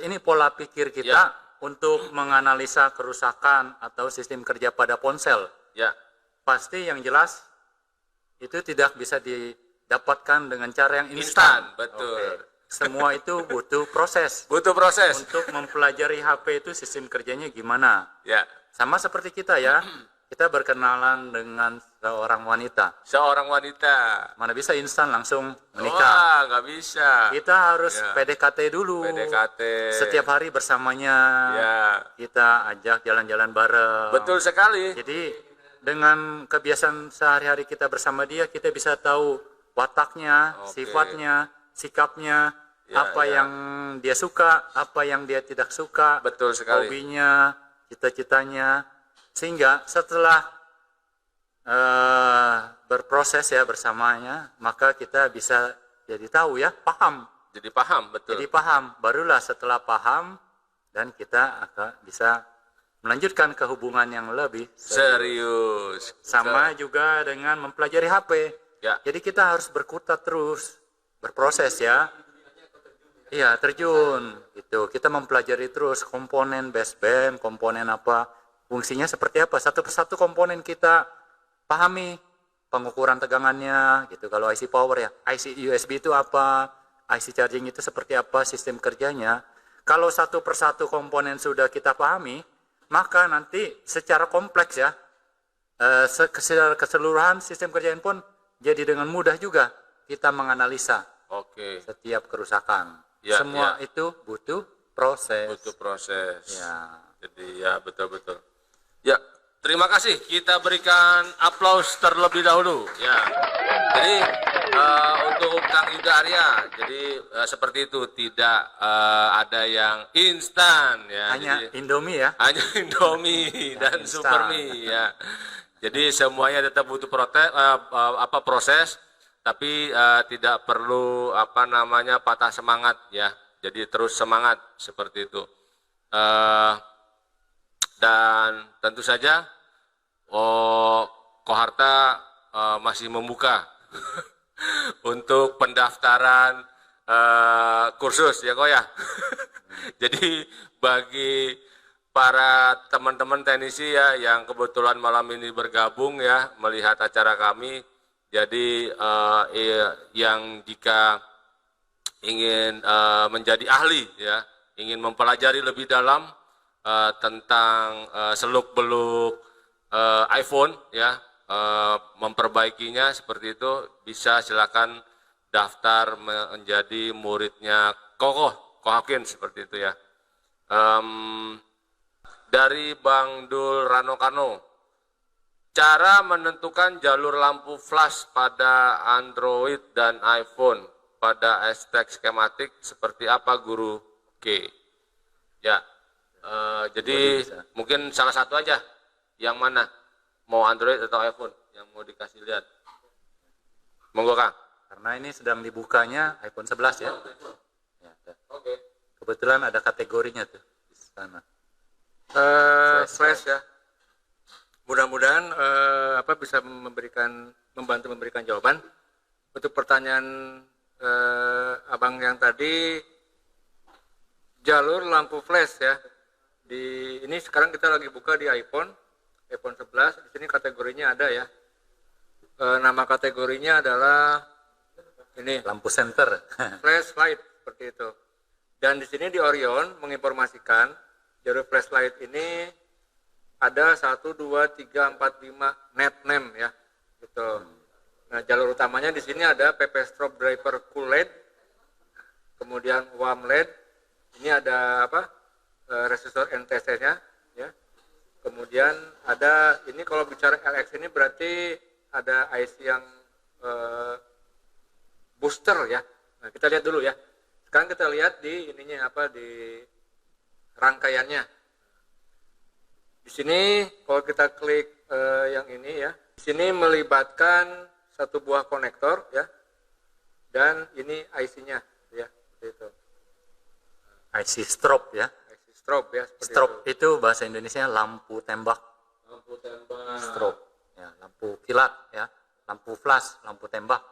ini pola pikir kita untuk menganalisa kerusakan atau sistem kerja pada ponsel. Ya. Pasti yang jelas itu tidak bisa didapatkan dengan cara yang instan. Betul. Oke. Semua itu butuh proses. Butuh proses. Untuk mempelajari HP itu sistem kerjanya gimana. Ya. Sama seperti kita ya. Kita berkenalan dengan seorang wanita. Seorang wanita. Mana bisa instan langsung menikah. Wah, nggak bisa. Kita harus PDKT dulu. PDKT. Setiap hari bersamanya. Ya. Kita ajak jalan-jalan bareng. Betul sekali. Jadi dengan kebiasaan sehari-hari kita bersama dia, kita bisa tahu wataknya, sifatnya, sikapnya, yang dia suka, apa yang dia tidak suka, Betul sekali. hobinya, cita-citanya. Sehingga setelah berproses ya bersamanya, maka kita bisa jadi tahu ya, paham. Jadi paham, betul. Jadi paham, barulah setelah paham dan kita akan bisa melanjutkan ke hubungan yang lebih serius. Sama juga dengan mempelajari HP. Ya. Jadi kita harus berkutat terus, berproses ya. Iya, terjun gitu. Kita mempelajari terus komponen baseband, komponen apa fungsinya seperti apa. Satu persatu komponen kita pahami, pengukuran tegangannya gitu. Kalau IC power ya, IC USB itu apa, IC charging itu seperti apa, sistem kerjanya. Kalau satu persatu komponen sudah kita pahami, maka nanti secara kompleks ya, secara keseluruhan sistem kerja handphone jadi dengan mudah juga kita menganalisa Oke. setiap kerusakan. Ya, Semua itu butuh proses. Butuh proses. Ya. Jadi ya betul-betul. Ya, terima kasih. Kita berikan aplaus terlebih dahulu. Ya. Jadi untuk Kang Yuda Arya, jadi seperti itu, tidak ada yang instan ya. Hanya Jadi, Indomie ya. hanya Indomie dan instan. Supermie ya. Jadi semuanya tetap butuh proses, tapi tidak perlu patah semangat ya. Jadi terus semangat seperti itu. Dan tentu saja Koharta masih membuka untuk pendaftaran kursus ya Ko ya. Jadi bagi para teman-teman teknisi ya yang kebetulan malam ini bergabung ya melihat acara kami, jadi yang jika ingin menjadi ahli ya, ingin mempelajari lebih dalam tentang seluk-beluk iPhone ya, memperbaikinya seperti itu, bisa silakan daftar menjadi muridnya Kohakin seperti itu ya. Dari Bang Dul Ranokano, cara menentukan jalur lampu flash pada Android dan iPhone pada aspek skematik seperti apa Guru K? Ya, jadi mungkin salah satu aja, yang mana? Mau Android atau iPhone yang mau dikasih lihat? Monggo Kang. Karena ini sedang dibukanya iPhone 11 ya. Ya, Oke. kebetulan ada kategorinya tuh di sana. Flash ya. Mudah-mudahan bisa membantu memberikan jawaban untuk pertanyaan abang yang tadi, jalur lampu flash ya. Ini sekarang kita lagi buka di iPhone 11. Di sini kategorinya ada ya. Nama kategorinya adalah ini Lampu senter. flashlight seperti itu. Dan di sini di Orion menginformasikan jalur flashlight ini ada 1, 2, 3, 4, 5 net name ya, gitu. Nah, jalur utamanya di sini ada PP strobe driver cool LED, kemudian warm LED. Ini ada resistor NTC-nya ya. Kemudian ada ini, kalau bicara LX ini berarti ada IC yang booster ya. Nah, kita lihat dulu ya. Sekarang kita lihat di ininya di rangkaiannya. Di sini kalau kita klik yang ini ya, di sini melibatkan satu buah konektor ya, dan ini IC-nya ya, seperti itu. IC strobe ya. IC strobe ya, seperti Strobe itu. itu bahasa Indonesia lampu tembak. Lampu tembak. Strobe ya, lampu kilat ya, lampu flash, lampu tembak.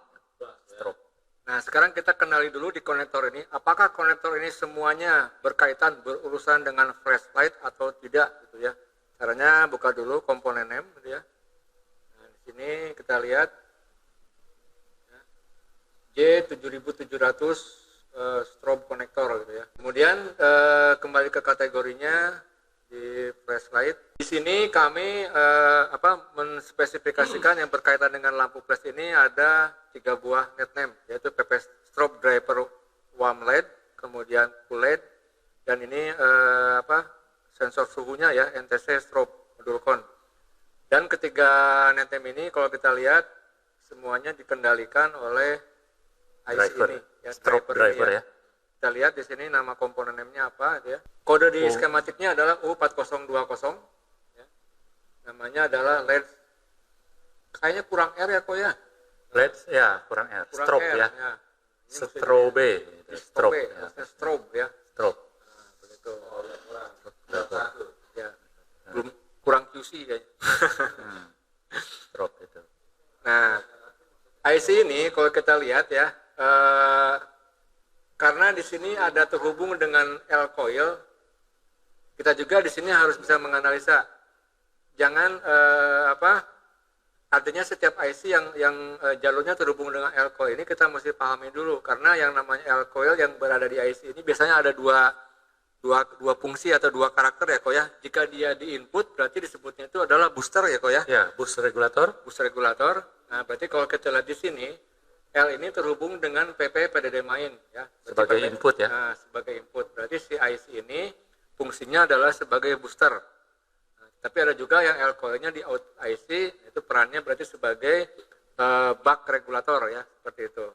Strobe. Nah, sekarang kita kenali dulu di konektor ini, apakah konektor ini semuanya berkaitan, berurusan dengan flashlight atau tidak gitu ya. Caranya buka dulu komponen M gitu ya. Nah, di sini kita lihat ya, J7700 strobe konektor gitu ya. Kemudian kembali ke kategorinya di flashlight. Di sini kami menspesifikasikan yang berkaitan dengan lampu flash ini ada 3 buah net name, yaitu PP strobe driver warm LED, kemudian cool LED, dan ini sensor suhunya ya, NTC strobe modul con. Dan ketiga net name ini kalau kita lihat semuanya dikendalikan oleh IC Driver. ini ya, Strobe driver ini ya. Kita lihat di sini nama komponen M-nya apa ya. Kode di skematiknya adalah U4020 ya. Namanya adalah LED. Kayaknya kurang R ya kok ya. LED ya, kurang R. Kurang Strobe R, ya. Ini Strobe. maksudnya Strobe ya. maksudnya strobe ya. Strobe. Nah, begitu. Driver. Ya. Belum kurang QC ya. Strobe itu. Nah, IC ini kalau kita lihat ya, karena di sini ada terhubung dengan L coil, kita juga di sini harus bisa menganalisa jangan artinya setiap IC yang jalurnya terhubung dengan L-coil ini kita mesti pahami dulu, karena yang namanya L-coil yang berada di IC ini biasanya ada dua fungsi atau dua karakter ya kok ya. Jika dia di input berarti disebutnya itu adalah booster ya kok ya. Ya, boost regulator. Boost regulator. Nah, berarti kalau kita lihat di sini L ini terhubung dengan PP PDD main ya. Sebagai input ya. Nah, sebagai input. Berarti si IC ini fungsinya adalah sebagai booster. Nah, tapi ada juga yang L coilnya di out IC, itu perannya berarti sebagai buck regulator ya, seperti itu.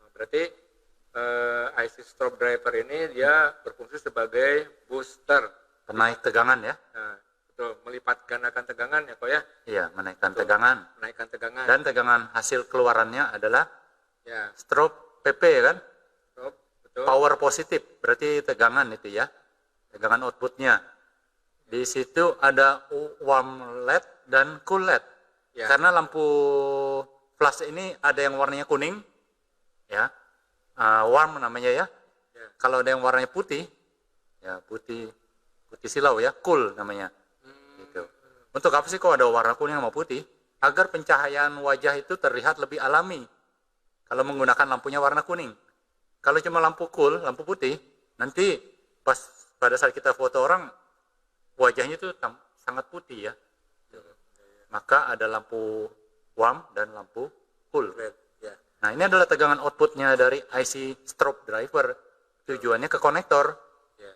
Nah, berarti IC strobe driver ini dia berfungsi sebagai booster. Penaik tegangan ya. Nah, betul, melipat gandakan tegangan ya kok ya. Iya, menaikkan tegangan. Menaikkan tegangan. Dan tegangan hasil keluarannya adalah ya, strobe PP kan? strobe, betul. Power positif, berarti tegangan itu ya. Tegangan outputnya. Di situ ada warm LED dan cool LED. Ya. Karena lampu flash ini ada yang warnanya kuning, ya, warm namanya ya. Ya. Kalau ada yang warnanya putih, ya putih silau ya, cool namanya. Gitu. Untuk apa sih kok ada warna kuning sama putih? Agar pencahayaan wajah itu terlihat lebih alami. Kalau menggunakan lampunya warna kuning. Kalau cuma lampu cool, lampu putih, nanti pada saat kita foto orang, wajahnya itu sangat putih ya. Maka ada lampu warm dan lampu cool. Ya. Nah, ini adalah tegangan outputnya dari IC strobe driver. Tujuannya ke konektor. Ya.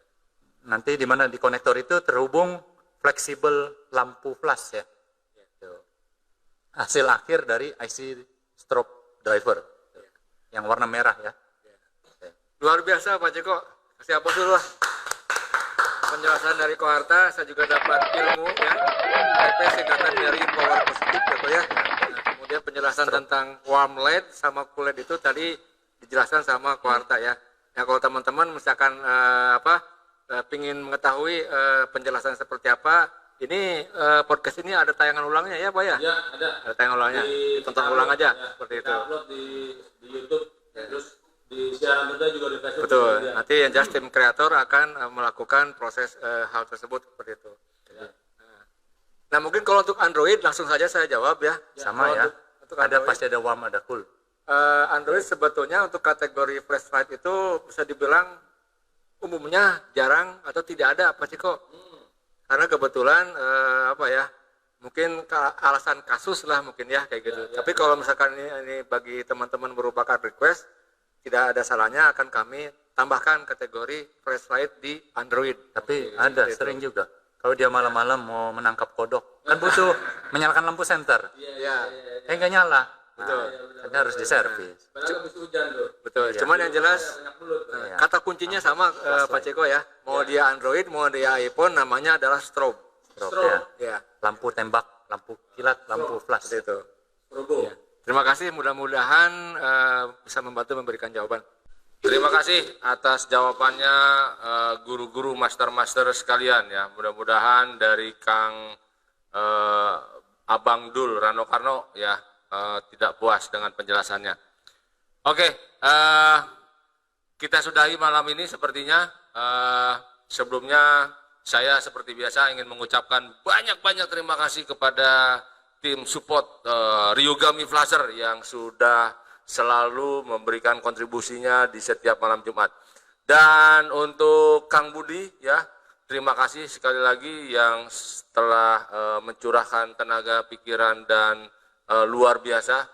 Nanti di mana di konektor itu terhubung fleksibel lampu flash ya. Tuh. Hasil akhir dari IC strobe driver. Yang warna merah ya. Luar biasa Pak Ceko. Kasih aplaus dulu lah. Penjelasan dari Koharta, saya juga dapat ilmu ya. PP singkatan dari power positif gitu ya. Nah, kemudian penjelasan tentang warm LED sama cool LED itu tadi dijelaskan sama Koharta ya. Nah, kalau teman-teman misalkan pingin mengetahui penjelasan seperti apa, ini podcast ini ada tayangan ulangnya ya Pak ya? Ya, ada. Ada tayangan ulangnya. Tonton ulang aja Ya, seperti kita itu. upload di YouTube, terus di siaran kita juga di Facebook. Betul. juga. Nanti yang jelas tim kreator akan melakukan proses hal tersebut seperti itu. Ya. Nah, mungkin kalau untuk Android langsung saja saya jawab ya. Sama Kalau ya. untuk Ada Android, pasti ada warm, ada cool. Android sebetulnya untuk kategori flashlight itu bisa dibilang umumnya jarang atau tidak ada apa sih kok? Karena kebetulan mungkin alasan kasus lah mungkin ya kayak gitu. Tapi kalau misalkan ini bagi teman-teman merupakan request, tidak ada salahnya akan kami tambahkan kategori flashlight di Android. Tapi ada sering juga. Kalau dia malam-malam mau menangkap kodok, kan butuh menyalakan lampu senter. Ya, Nggak nyala. Betul. Kan harus diservis. Padahal habis hujan tuh. betul. Iya. Cuman yang jelas Banyak mulut. Iya. kata kuncinya sama Pak Ceko ya. Mau dia Android, mau dia iPhone, namanya adalah strobe. Strobe, ya. Ya, Lampu tembak, lampu kilat, lampu flash. seperti itu. Probo. Ya. Terima kasih, mudah-mudahan bisa membantu memberikan jawaban. Terima kasih atas jawabannya guru-guru master-master sekalian ya. Mudah-mudahan dari Kang Abang Dul Rano Karno ya tidak puas dengan penjelasannya. Oke, kita sudahi malam ini sepertinya. Sebelumnya saya seperti biasa ingin mengucapkan banyak-banyak terima kasih kepada tim support Ryugami Flasher yang sudah selalu memberikan kontribusinya di setiap malam Jumat. Dan untuk Kang Budi ya, terima kasih sekali lagi yang telah mencurahkan tenaga, pikiran dan luar biasa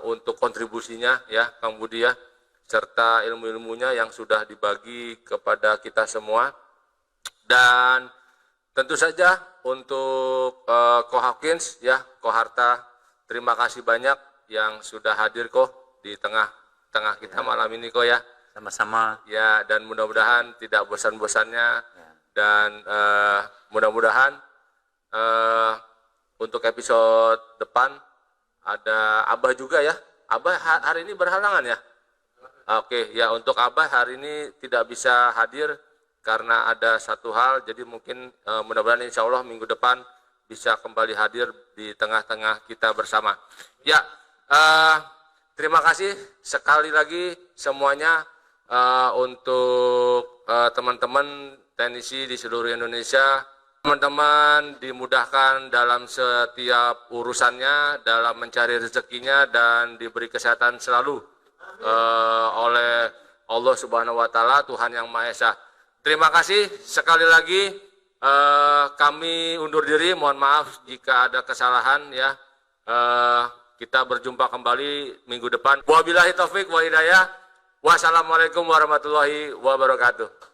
untuk kontribusinya ya Kang Budi ya, serta ilmu-ilmunya yang sudah dibagi kepada kita semua. Dan tentu saja untuk Ko Hawkins ya, Koharta, terima kasih banyak yang sudah hadir kok di tengah-tengah kita malam ini kok ya. Sama-sama. Ya, dan mudah-mudahan tidak bosan-bosannya dan mudah-mudahan untuk episode depan ada Abah juga ya. Abah hari ini berhalangan ya? Oke, ya untuk Abah hari ini tidak bisa hadir karena ada satu hal, jadi mungkin mudah-mudahan insya Allah minggu depan bisa kembali hadir di tengah-tengah kita bersama. Ya, terima kasih sekali lagi semuanya untuk teman-teman teknisi di seluruh Indonesia Teman-teman dimudahkan dalam setiap urusannya, dalam mencari rezekinya, dan diberi kesehatan selalu oleh Allah Subhanahu wa Ta'ala, Tuhan Yang Maha Esa. Terima kasih sekali lagi. Kami undur diri, mohon maaf jika ada kesalahan ya. Kita berjumpa kembali minggu depan. Wabillahi taufik wa hidayah. Wassalamualaikum warahmatullahi wabarakatuh.